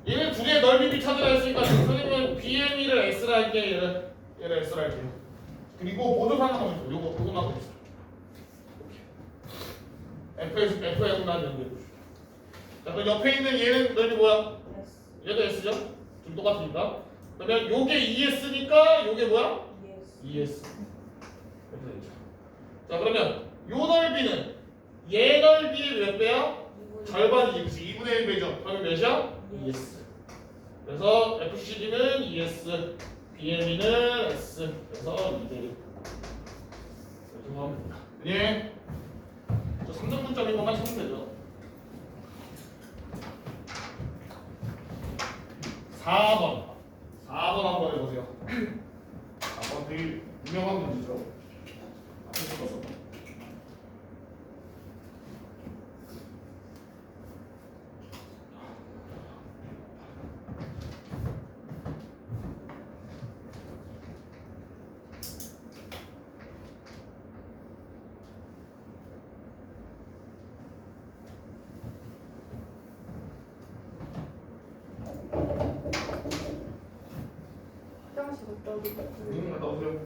얘는 두 개의 넓이 비 찾으라 했으니까 선생님은 BME를 X라 할게. 얘를 X라 할게요. 그리고 보조상 한번 있어. 요거만 하고 있어. F에 분한 연결. 자, 그럼 옆에 있는 얘는 넓이 뭐야? 얘도 S죠? 둘 똑같으니까. 그러면 요게 ES니까 요게 뭐야? ES. 이렇게 되죠. 자, 그러면 요 넓이는 얘 넓이의 몇 배야? 절반이지. 그치? 2분의 1 배죠. 그러면 몇이야? ES. 그래서 FCD는 ES, BME는 S. 그래서 2대1. 이렇게 하면 됩니다. 예. 저 3등분점인 것만 찾으면 되죠. 4번. 4번 한번 해보세요. 4번 되게 유명한 문제죠. 앞에 써서. 화장실 갔다 오겠다. 갔다 오세요.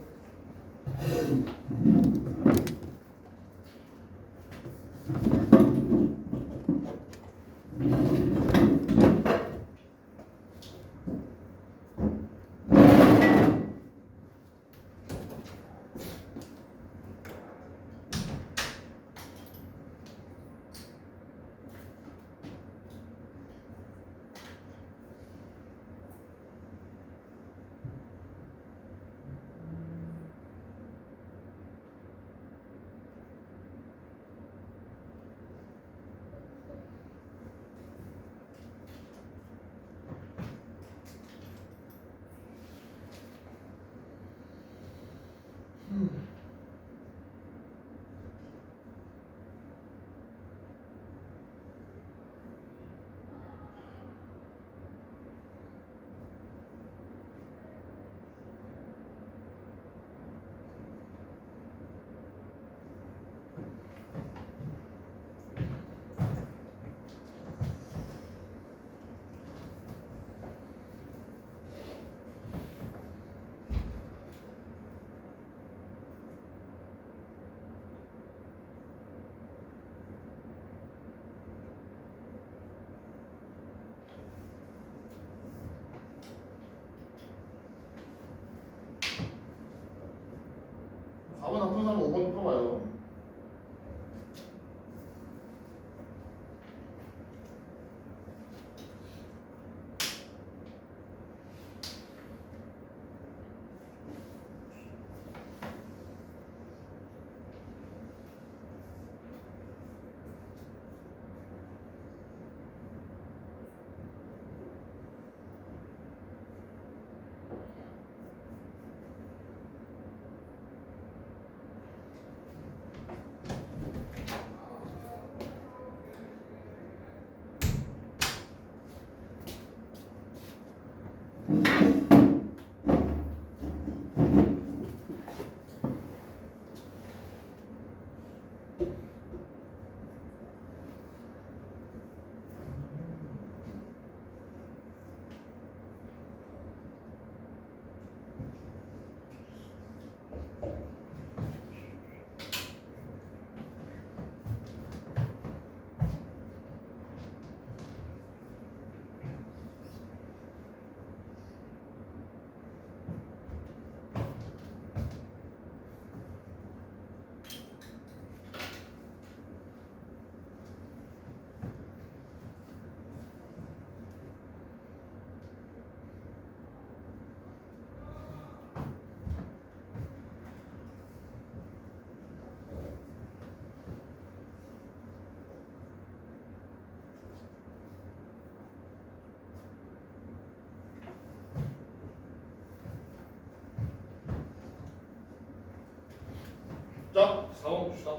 자, 4번 봅시다.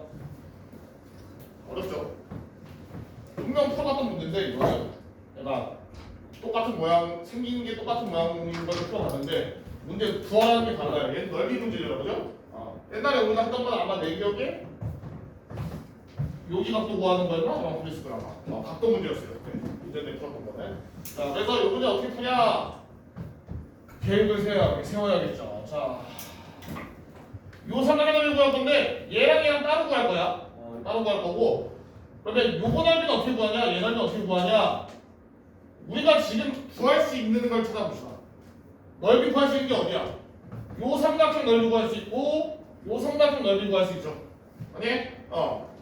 어렵죠? 분명 풀어봤던 문제인데 이거는 내가 똑같은 모양, 생긴 게 똑같은 모양인 걸 풀어봤는데 문제 구하는 게 달라요. 얘는 넓이 문제잖아, 그죠? 옛날에 우리가 했던 건 아마 내 기억에 여기 각도 구하는 거였나? 아마 그랬을 거야. 아마 각도 문제였어요. 이전에 풀었던 거는. 자, 그래서 이 문제 어떻게 푸냐? 계획을 세워야겠죠. 자, 요 삼각형을 구할 건데 얘랑 얘랑 따로 구할 거야. 따로 구할 거고. 그러면 요거 넓이는 어떻게 구하냐? 얘 넓이는 어떻게 구하냐? 우리가 지금 구할 수 있는 걸 찾아봅시다. 넓이 구할 수 있는 게 어디야? 요 삼각형 넓이 구할 수 있고 요 삼각형 넓이 구할 수 있죠. 아니?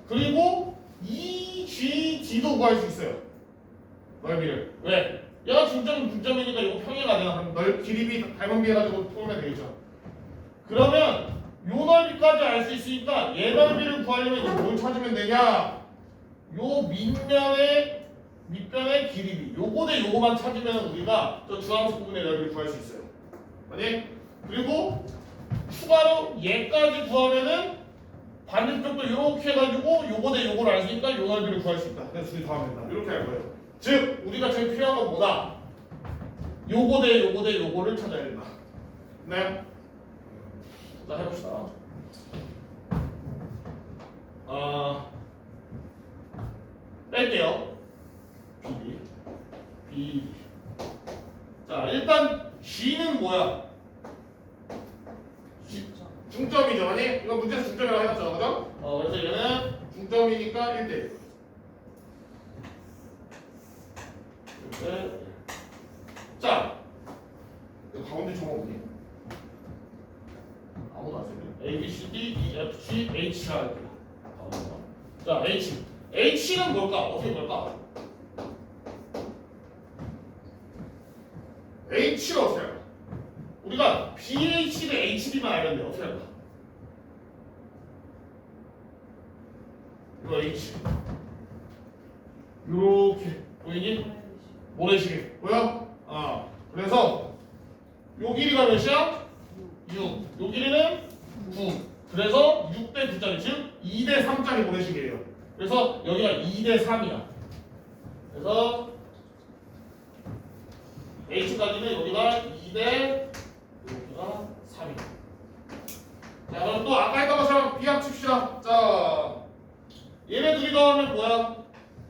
그리고 이 GD도 구할 수 있어요. 넓이를. 왜? 얘가 중점이니까 이거 평행가 되나? 길이비 닮은비해가지고 풀면 되겠죠. 그러면 요 넓이까지 알 수 있으니까 얘 넓이를 구하려면 이거 뭘 찾으면 되냐? 요 밑변의 길이비. 요거 대 요거만 찾으면 우리가 저 주황색 부분의 넓이를 구할 수 있어요. 아니? 그리고 추가로 얘까지 구하면은 반대쪽도 이렇게 해가지고 요거 대 요거를 알수있으니까 요 넓이를 구할 수 있다. 그래서 둘이 더하면 된다. 이렇게 할 거예요. 즉 우리가 제일 필요한 건 뭐다? 요거 대 요거 대 요거를 찾아야 된다. 네. 자, 해봅시다. 뺄게요. B. 자, 일단 G는 뭐야? 중점이죠, 아니? 이거 문제에서 중점이라고 해놨죠, 그죠? 그래서 얘는 중점이니까 1대1. 자, 가운데 정화 뭐니? 아무도 안 쓰네. A, B, C, D, E, F, G, H가 할게요. 자, H. H는 뭘까? 어떻게 볼까? H를 어떻게 할까? 우리가 BH 대 HB만 알면 돼. 어떻게 할까? 이거 H. 요렇게 보이니? 모래시계 보여? 그래서 요 길이가 몇이야? 6. 요 길이는 9. 그래서 6대 9짜리, 즉 2대 3짜리 모래시계예요. 그래서 여기가 2대 3이야. 그래서 H까지는 여기가 2대 여기가 3이야. 자, 그럼 또 아까 했던 것처럼 비합칩시다. 자, 얘네 둘이 더하면 뭐야?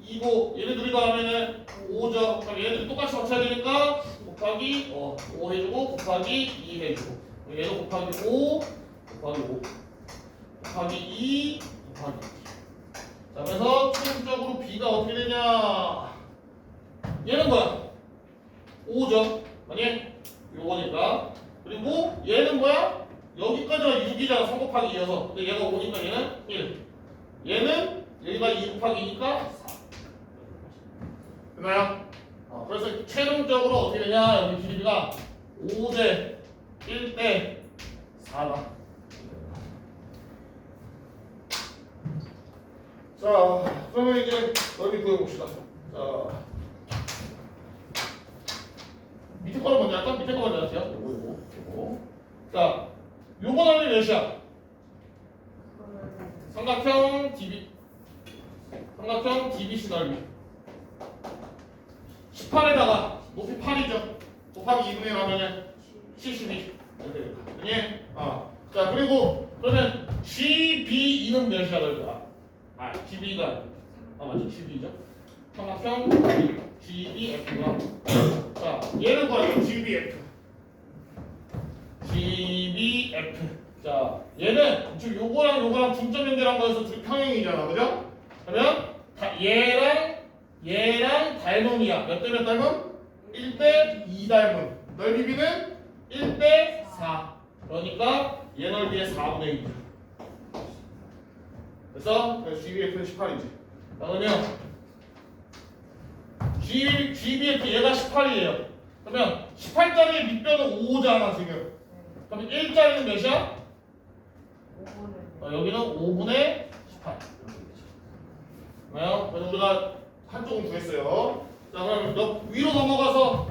2고 얘네 둘이 더하면은 5죠. 그럼 얘네들이 똑같이 합쳐야 되니까 곱하기 5 해주고 곱하기 2 해주고 얘도 곱하기 5 곱하기 5 곱하기 2 곱하기 2. 자, 그래서 최종적으로 B가 어떻게 되냐? 얘는 뭐야? 5죠. 아니? 요거니까. 그리고 얘는 뭐야? 여기까지가 6이잖아. 3 곱하기 2여서. 근데 얘가 5니까 얘는 1. 얘는 여기가 2 곱하기 2니까 4. 됐나요? 그래서 최종적으로 어떻게 되냐? 여기 길이가 5대 1대 4다. 자, 그러면 이제 넓이 구해봅시다. 자, 밑에 거를 먼저 할까? 밑에 거 먼저 할게요. 요거. 자, 요거 넓이 몇이야? 삼각형 DBC 넓이 18에다가 높이 8이죠. 곱하기 2분의 1 하면은 72. 예. 자, 그리고 그러면 GBE는 몇이야, 넓이가? GB가 맞죠? GB죠. 삼각형 GBF가. 자, 얘는 뭐야? GBF. 자, 얘는 지금 요거랑 중점 연결한 거에서 둘이 평행이잖아, 그죠? 그러면 얘랑 닮음이야. 몇 대 몇 닮음? 1대 2 닮음. 넓이 B는 1대 4. 그러니까 얘 넓이의 4분의 2. 그래서 GBF는 18이지. 그러면 GBF 얘가 18이에요. 그러면 18짜리 밑변은 5잖아 지금. 그럼 1짜리는 몇이야? 5분의 여기는 5분의 18. 그래요? 그래서 우리가 한쪽은 구했어요. 자, 그럼 위로 넘어가서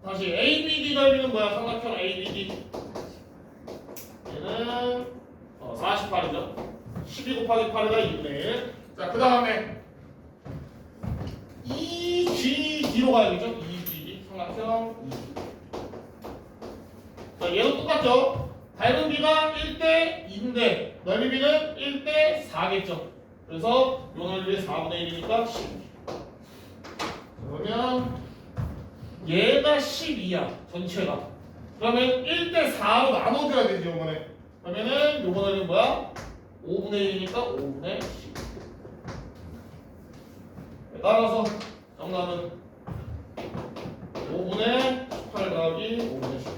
다시 ABD 넓이는 뭐야? 삼각형 ABD. 얘는 48이죠. 12 곱하기 8가 2분의 1. 자, 그 다음에 2GD로 가야겠죠? 2GD. 삼각형 2GD. 자, 얘도 똑같죠? 밝은 비가 1대 2인데 넓이 비는 1대 4겠죠? 그래서 요 넓이의 4분의 1이니까 12. 그러면 얘가 12야, 전체가. 그러면 1대 4로 나눠줘야 되지, 요번에. 그러면은 요번에는 뭐야? 5분의 1이니까 5분의 10. 따라서 정답은 5분의 18 더하기 5분의 10.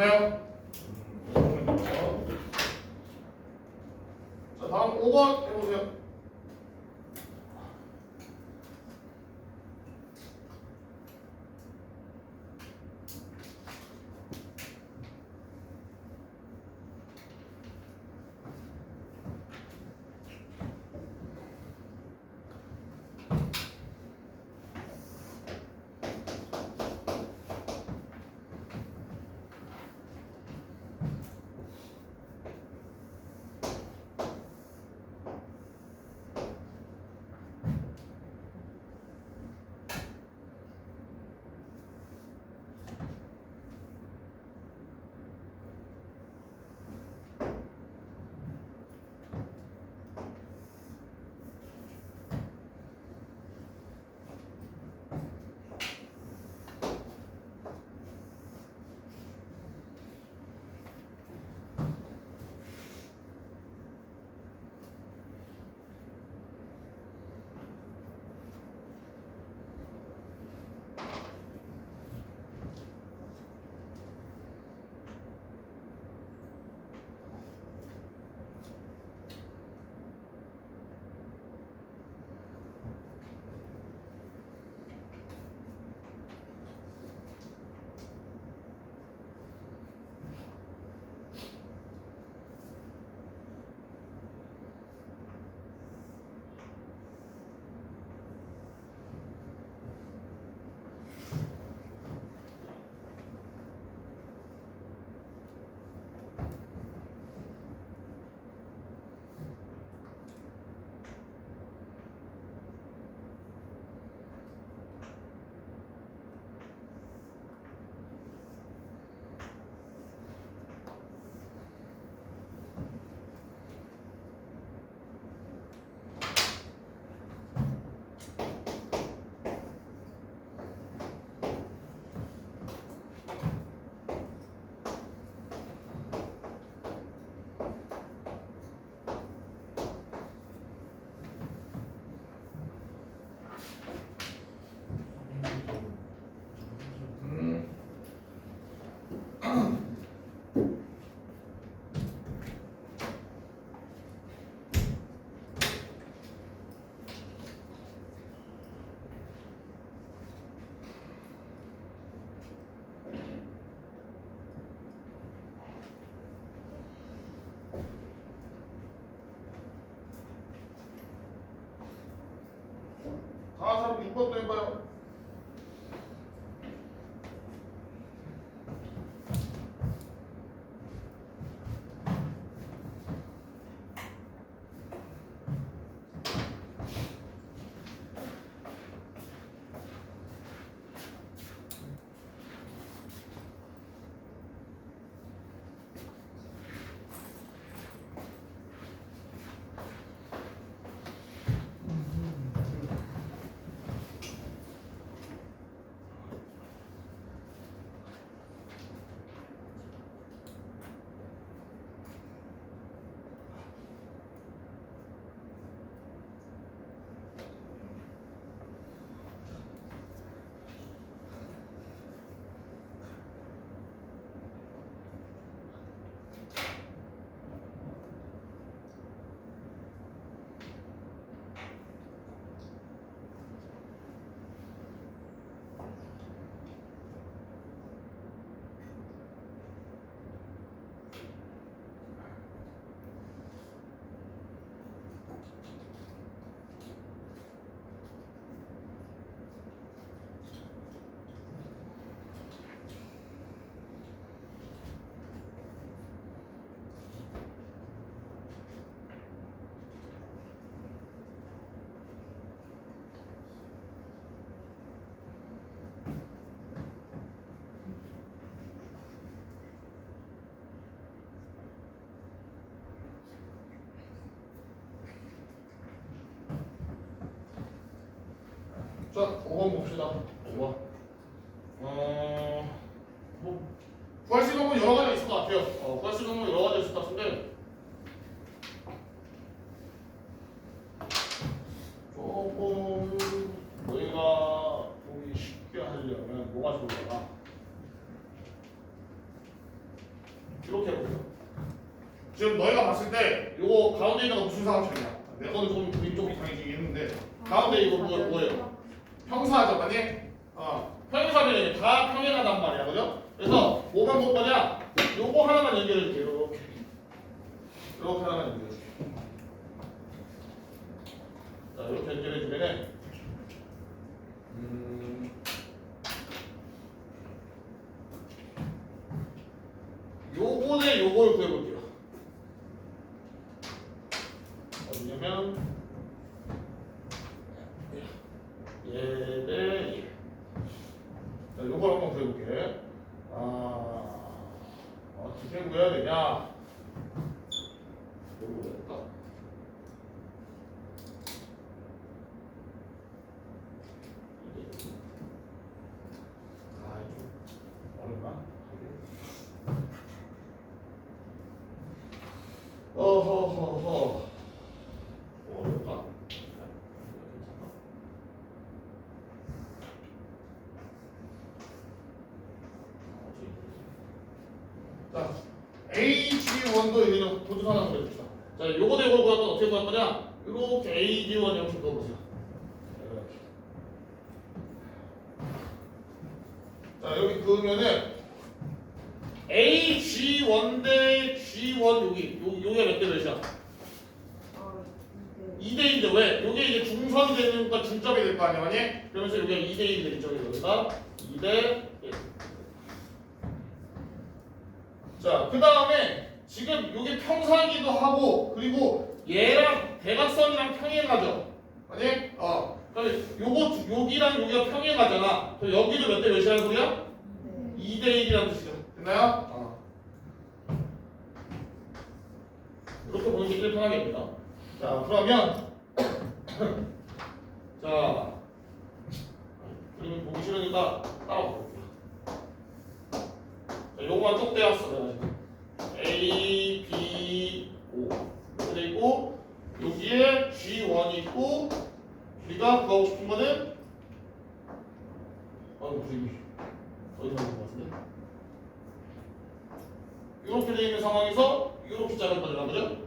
됐나요? 자, 다음 5번 해보세요. 다음 사람 6번도 해봐요. 자, 5번 봅시다. 5번. 뭐 구할 수 있는 건 여러 가지가 있을 것 같아요. 구할 수 있는 건 여러 가지가 있을 것 같은데 조금 너희가 보기 쉽게 하려면 뭐가 좋을까? 이렇게 해보세요. 지금 너희가 봤을 때 요거 가운데 있는 거 무슨 사각형이야? 내 거는 좀 그림 좀 이상해지긴 했는데 가운데 이거 뭐예요? 평사죠, 맞니? 평행사변이 다 평행하단 말이야, 그죠? 그래서 뭐만 볼 거냐? 요거 하나만 연결해줄게, 이렇게. 이렇게 하나만 연결해줄게. 자, 이렇게 연결해주면은 요거 대 요걸 구해볼게요. 어디냐면 얘 대 얘. 자, 요걸 한번 구해볼게. 어떻게 구해야 되냐? 요거 구해볼까? 좀 어렵나? 어허허허. 어렵다. 자, AG1도 여기는 보조 하나 그려줍시다. 자, 요거 대고 구할 건 어떻게 구할 거냐? 이렇게 AG1 이렇게 넣어보세요. 이렇게. 자, 여기 그으면은 AG1 대 G1 여기가 몇 대 몇이야? 2대2인데 왜? 요게 이제 중선이 되는 거니까 중점이 될 거 아니야, 맞니? 그러면서 여기가 2대1이 되겠죠, 여기가 2대 1. 자, 그 다음에 지금 요게 평사기도 하고 그리고 얘랑 대각선이랑 평행하죠, 맞니? 그러면 여기랑 여기가 평행하잖아. 그럼 여기도 몇 대 몇이라는 소리야? 2대1이라는 뜻이죠. 됐나요? 이렇게 보는 게 제일 편하겠네요. 자, 그러면 자, 그림을 보기 싫으니까 따라 볼게요. 자, 요거만 쭉 떼었어, 내가 지금. A, B, O 이렇게 돼 있고 여기에 G1이 있고 우리가 구하고 싶은 거는 그림이 어디서 나온 것 같은데? 이렇게 돼 있는 상황에서 이렇게 자른 거잖아, 그죠?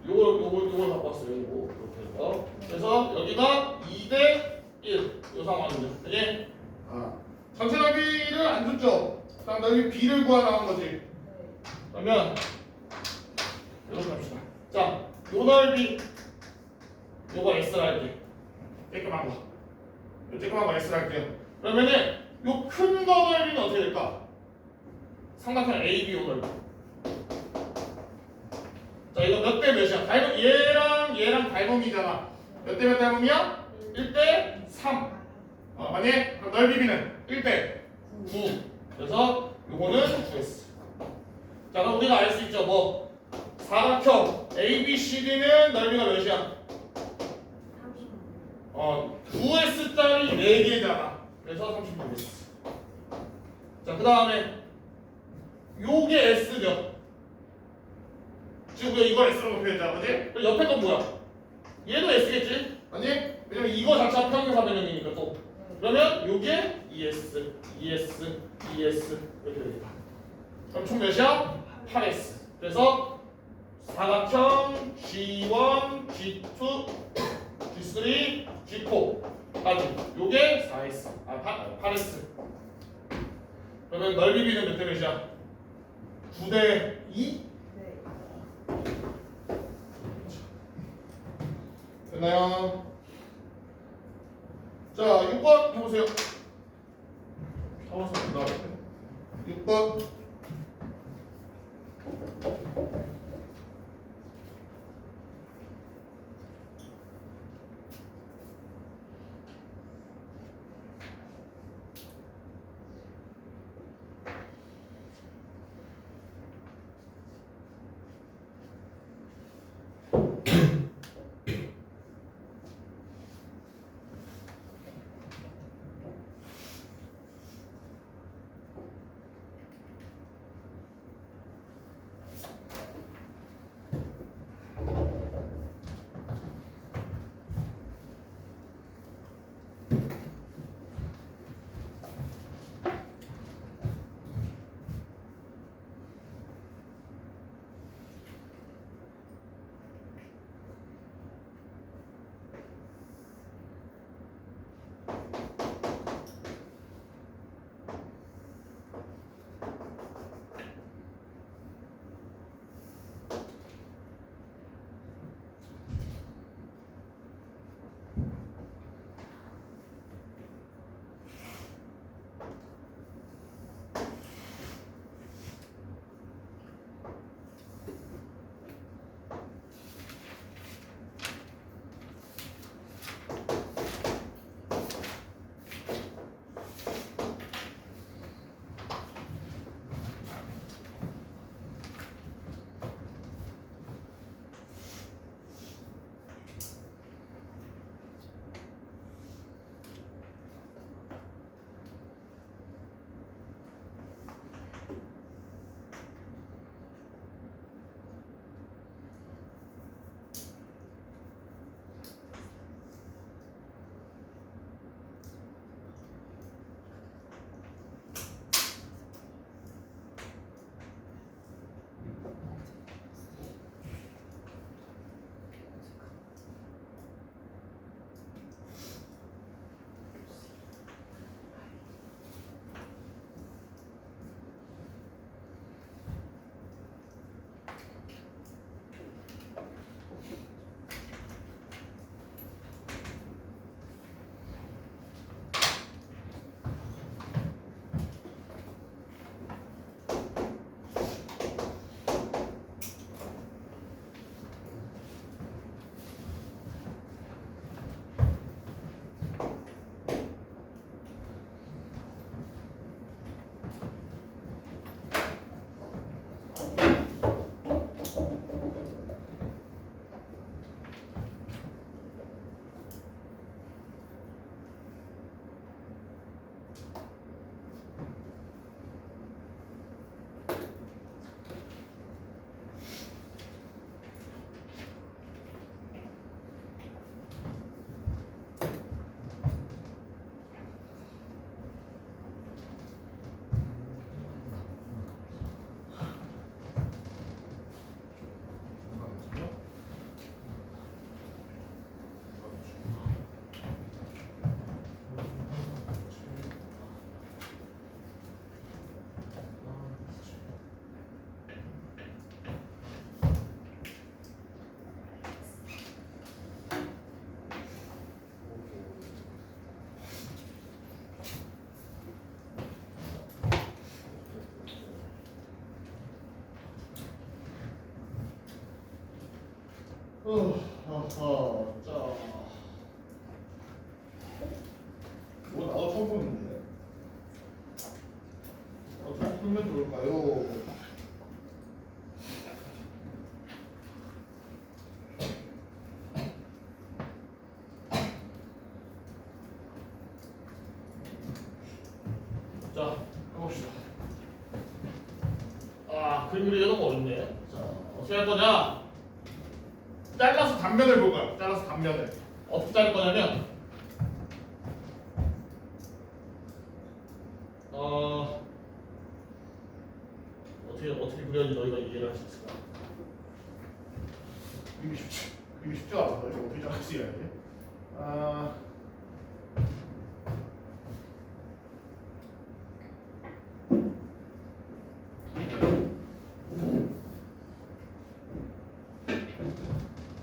요걸 갖고 왔어요. 요거 이렇게 해서. 그래서 여기가 2대 1. 요 상황이죠. 그지? 전체 넓이를 안 줬죠. 그럼 넓이 B를 구하라는 거지. 그러면 이렇게 합시다. 자, 요 넓이 요거 S라 할게. 깨끗한 거. 요 깨끗한 거 S라 할게요. 그러면은 요 큰 거 넓이는 어떻게 될까? 삼각형 AB 요 넓이. 자, 이거 몇 대 몇이야? 얘랑 닮음이잖아. 몇 대 몇 닮음이야? 1대 3. 맞니? 그럼 넓이 B는 1대 9. 그래서 요거는 9S. 자, 그럼 우리가 알 수 있죠. 뭐 사각형 ABCD는 넓이가 몇이야? 9S짜리 4개잖아. 그래서 36S. 자, 그 다음에 요게 S죠. 지금 우리가 이걸 S로 표현했잖아, 그지? 그럼 옆에 건 뭐야? 얘도 S겠지? 아니? 왜냐면 이거 자체가 평행사변형이니까 또. 그러면 요게 ES, ES, ES 이렇게 되겠다. 그럼 총 몇이야? 8S. 그래서 사각형 G1, G2, G3, G4까지 요게 4S, 8S. 그러면 넓이 B는 몇 대 몇이야? 9대 2? 됐나요? 자, 6번 해보세요. 잡았습니다. 6번. 자. 뭐 나도 처음 보는데. 어떻게 풀면 좋을까요? 자, 해봅시다. 그림 그리기가 너무 어렵네. 자, 어떻게 할 거냐? 잘라서 단면을 볼 거야. 잘라서 단면을. 어떻게 자를 거냐면, 어떻게 그려야지 너희가 이해를 할 수 있을까? 그림이 쉽지 않아. 이거 어떻게 잘할 수 있어야 돼?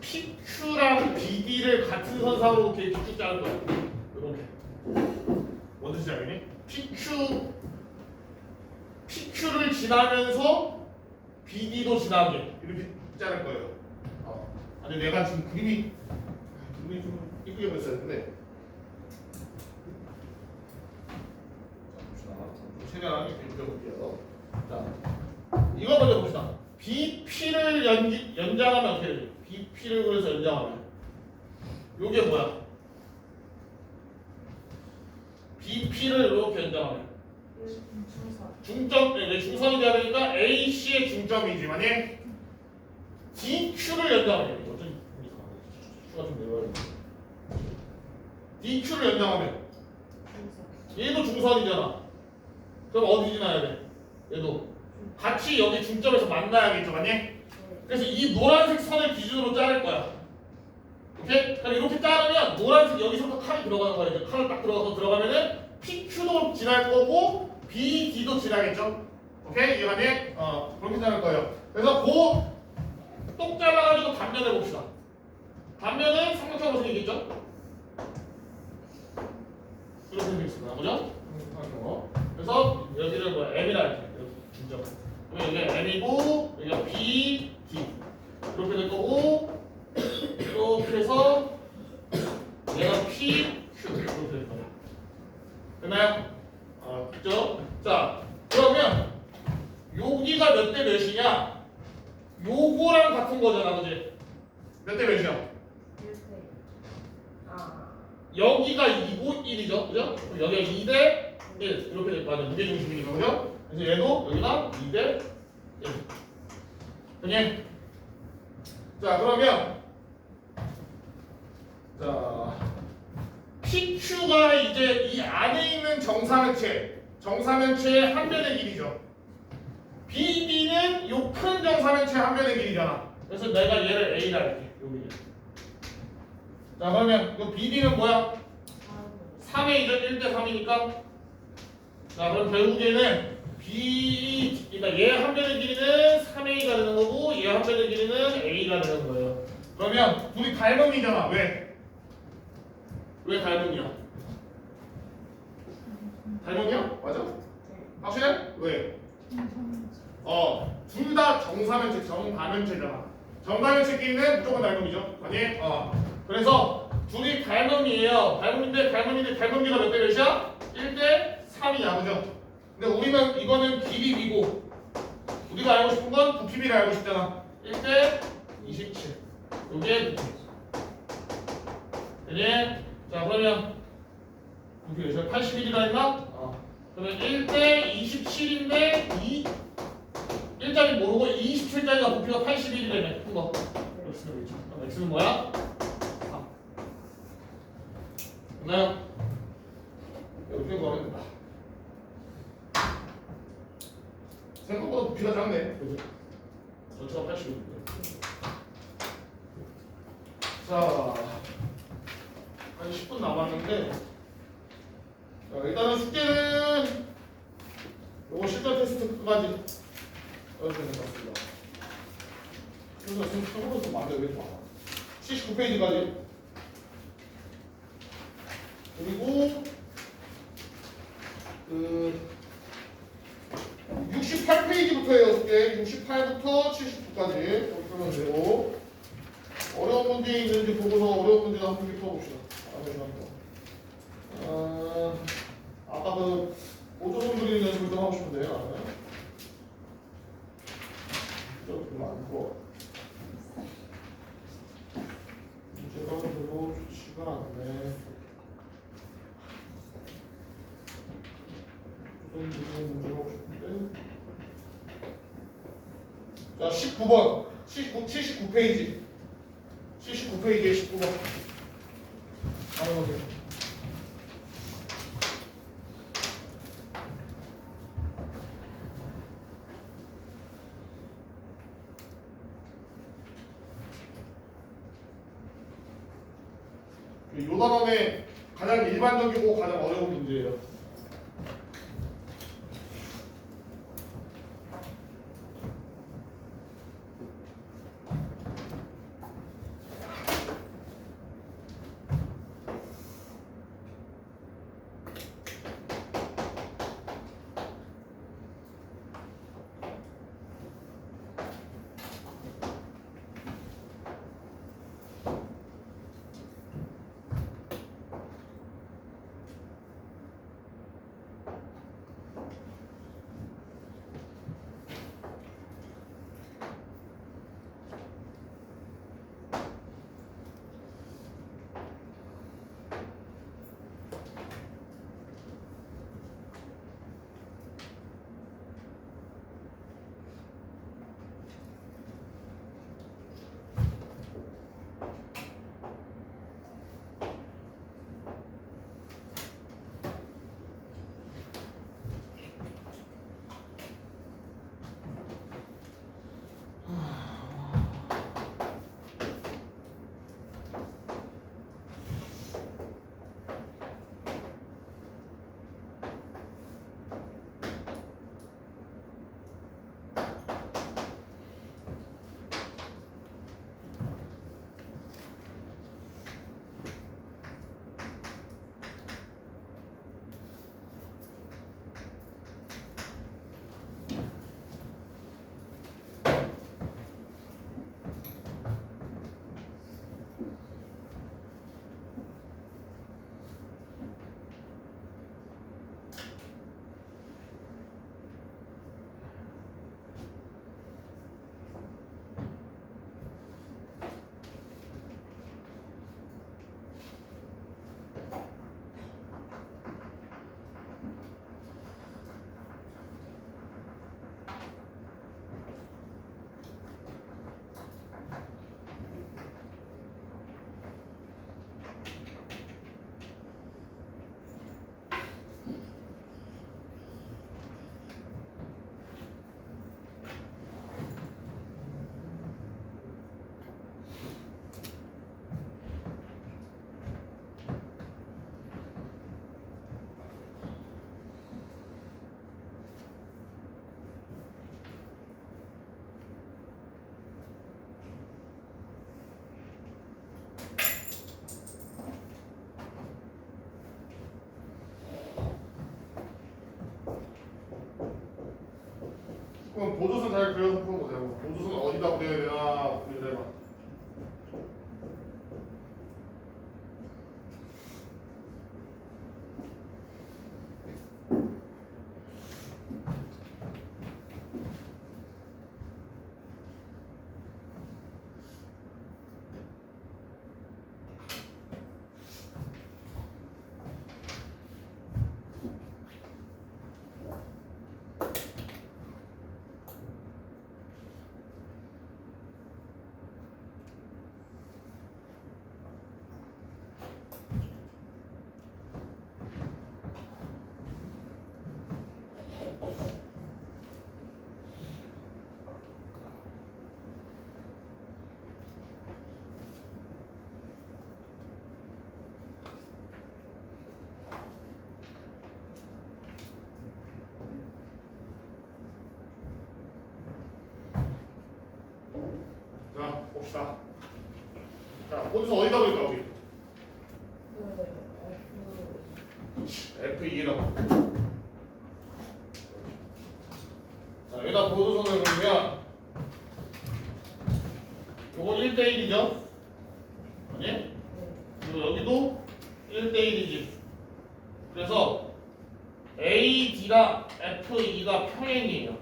PQ랑 BD를 같은 선상으로 이렇게 쭉 자를 거야. 이렇게. 뭔 뜻인지 알겠니? PQ를 지나면서 BD도 지나게 이렇게 자를 거예요. 아니 내가 지금 그림이 좀 이쁘게 그렸어야 했는데. 자, 봅시다. 최대한 이렇게 그려볼게요. 자, 이거 먼저 봅시다. BP를 연장하면 어떻게 되죠? BP를 그래서 연장하면 이게 뭐야? BP를 이렇게 연장하면 중점, 네, 중선이 돼야 되니까 AC의 중점이지만 DQ를 연장하면 Q가 좀 내려야 돼. DQ를 연장하면 얘도 중선이잖아. 그럼 어디 지나야 돼? 얘도 같이 여기 중점에서 만나야겠죠, 맞니? 그래서 이 노란색 선을 기준으로 자를 거야. 오케이? 그럼 이렇게 자르면 노란색 여기서부터 칼이 들어가는 거야. 이제 칼을 딱 들어가면은 PQ도 지날 거고 BD도 지나겠죠. 오케이? 이해가니? 그렇게 자를 거예요. 그래서 똑 잘라가지고 단면을 봅시다. 단면은 삼각형으로 생기겠죠? 이렇게 생기겠습니다. 그죠? 삼각형으로. 그래서 여기를 뭐야? M이라 할게. 중점. 그러면 여기 M이고 여기가 B, D 이렇게 될 거고 이렇게 해서 얘가 P, Q 이렇게 될 거야. 됐나요? 그죠? 자, 그러면 여기가 몇 대 몇이냐? 요거랑 같은 거잖아, 그지? 몇 대 몇이야? 여기가 2고 1이죠, 그죠? 여기가 2대 1 이렇게 될 거 아니야, 무게중심이니까, 그죠? 그래서 얘도 여기가 2대 1. 그냥 자, 그러면 자 PQ가 이제 이 안에 있는 정사면체의 한 변의 길이죠. BD는 요 큰 정사면체 한 변의 길이잖아. 그래서 내가 얘를 A라 할게. 여기. 자, 그러면 요 BD는 뭐야? 3A죠. 1대 3이니까. 자, 그럼 결국에는 그러니까 얘 한 변의 길이는 3A가 되는 거고 얘 한 변의 길이는 A가 되는 거예요. 그러면 둘이 닮음이잖아. 왜? 왜 닮음이야? 닮음이야? 맞아? 확실해? 왜? 둘 다 정사면체, 정가면체잖아. 정가면체끼리는 무조건 닮음이죠. 아니? 그래서 둘이 닮음이에요. 닮음인데 닮음비가 몇 대 몇이야? 1대 3이야. 그죠? 근데 우리는 이거는 길이 B고 우리가 알고 싶은 건 부피비를 알고 싶잖아. 1대 27. 요게 되니? 자, 그러면 부피 몇이야? 81이라 했나? 그러면 1대 27인데 1짜리 모르고 27짜리가 부피가 81이라면 큰 거. X는 뭐죠? 그럼 X는 뭐야? 3. 됐나요? 이렇게 구하면 된다. 생각보다 부피가 작네. 그죠? 전체가 80인데. 자, 한 10분 남았는데, 자, 일단은 숙제는 요거 실전 테스트까지 이렇게 된 것 같습니다. 그래서 지금 참고로서 많은데 왜 이렇게 많아? 79페이지까지. 그리고 68페이지부터예요. 숙제 68부터 79까지 이렇게 하면 되고 어려운 문제 있는지 보고서 어려운 문제 한 문제 풀어봅시다. 아까 그 오조선 그리는 연습을 좀 하고 싶은데요. 좀 많고 문제가 별로 좋지가 않네. 오조선 그리는 문제 하고 싶은데. 자, 19번. 79페이지. 79페이지에 19번. 바로 보세요. 요 단원의 가장 일반적이고 가장 어려운 문제예요. 그럼 보조선 잘 그려서 풀어보세요. 보조선 어디다 그려야 되나 그려봐. 자, 봅시다. 자, 보조선 어디다 그릴까 우리? F2라고. 자, 여기다 보조선을 그리면 요거 1대1이죠? 1대1이지. 그래서 AD랑 FE가 평행이에요.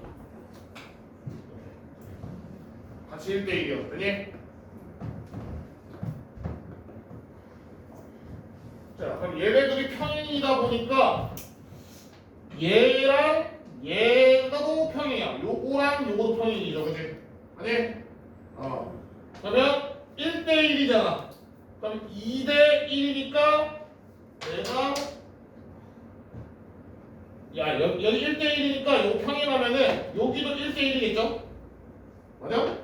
같이 1대1이요. 그니? 자, 그럼 얘네들이 평행이다 보니까 얘랑 얘가도 평행이야. 요거랑 요거도 평행이죠. 그치? 아니? 그러면 1대1이잖아. 그럼 2대1이니까 내가 여기 1대1이니까 요 평행하면은 여기도 1대1이겠죠? 맞아?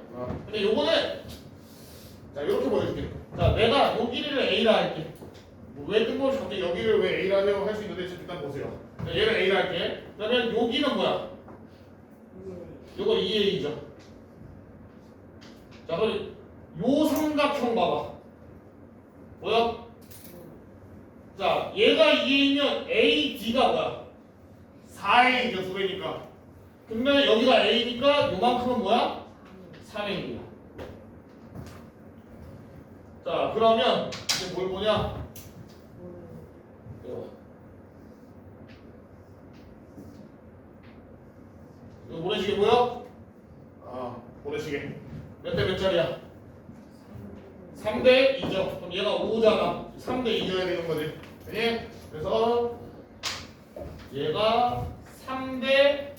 근데 요거는 자 이렇게 보여줄게. 자 내가 여기를 A라 할게. 왜 뜬금없이 갑자기 여기를 왜 A라 해요? 할 수 있는데 지금 일단 보세요. 자, 얘를 A라 할게. 그러면 여기는 뭐야? 요거 2A죠. 자 그럼 요 삼각형 봐봐. 뭐야? 자 얘가 2A면 AD가 뭐야? 4A죠. 두 배니까. 근데 여기가 A니까 요만큼은 뭐야? 3A야. 자 그러면 이제 뭘 보냐? 이거 모래시계 보여? 모래시계 몇 대 몇 짜리야? 3대 2죠. 그럼 얘가 5잖아. 3대 2져야 되는 거지. 그지? 그래서 얘가 3대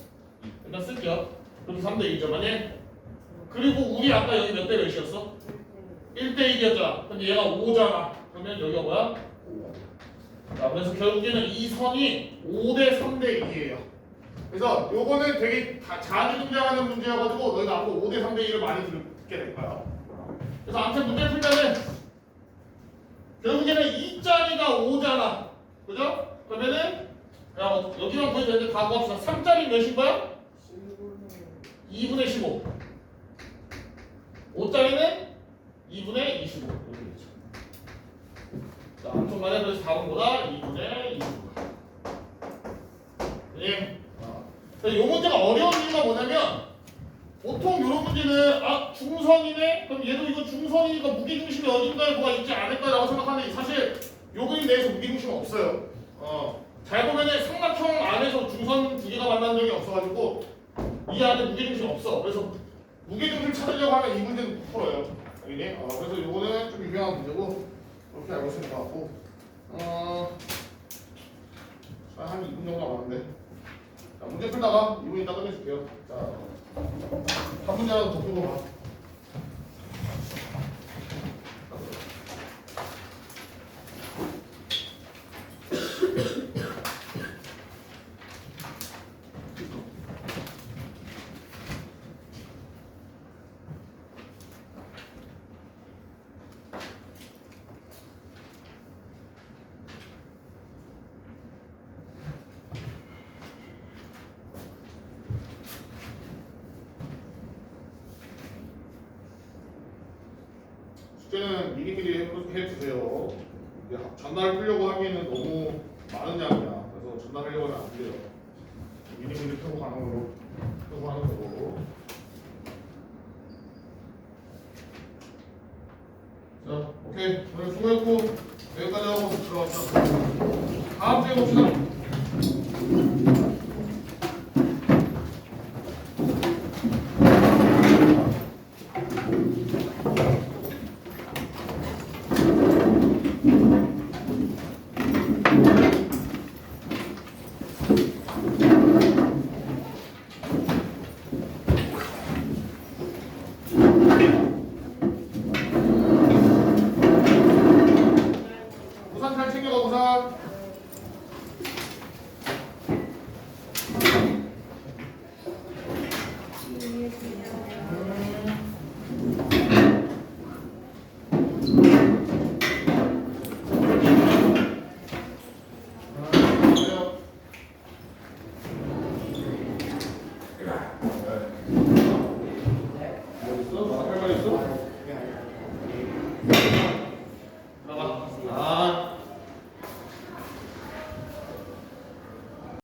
일단 쓸게요. 그럼 3대 2죠. 맞니? 그리고 우리 아까 여기 몇 대 몇이었어? 1대 1이었잖아. 근데 얘가 5잖아. 그러면 여기가 뭐야? 자, 그래서 결국에는 이 선이 5대 3대 2예요. 그래서 요거는 되게 자주 등장하는 문제여가지고 너희가 앞으로 5대 3대 2를 많이 듣게 될 거야. 그래서 아무튼 문제 풀면은 결국에는 2짜리가 5잖아. 그죠? 그러면은 여기만 보여도 되는데 다 구합시다. 3짜리 몇인 거야? 2분의 15. 5짜리는 2분의 25. 이렇게 되죠. 자, 암송만에 그래서 답은 뭐다? 2분의 25. 네. 이 문제가 어려운 이유가 뭐냐면 보통 이런 문제는 중성이네? 그럼 얘도 이거 중성이니까 무게중심이 어딘가에 뭐가 있지 않을까라고 생각하는데 사실 요 그림 내에서 무게중심은 없어요. 잘 보면은 삼각형 안에서 중선 두 개가 만난 적이 없어가지고 이 안에 무게중심이 없어. 그래서 무게중심 찾으려고 하면 이 문제는 못 풀어요. 알겠니? 그래서 요거는 좀 유명한 문제고 그렇게 알고 있으면 것 같고 한 2분 정도 남았는데 자, 문제 풀다가 2분 있다 끝내줄게요. 자, 한 문제라도 더 풀고 가. 숙제는 미리미리 해주세요. 전날 풀려고 하기에는 너무 많은 양이야. 그래서 전날하려고 하면 안 돼요. 미리미리 펴고 가는 걸로 펴고 하는 거고. 자, 오케이. 오늘 수고했고 여기까지 하고 들어갑시다. 다음 주에 봅시다.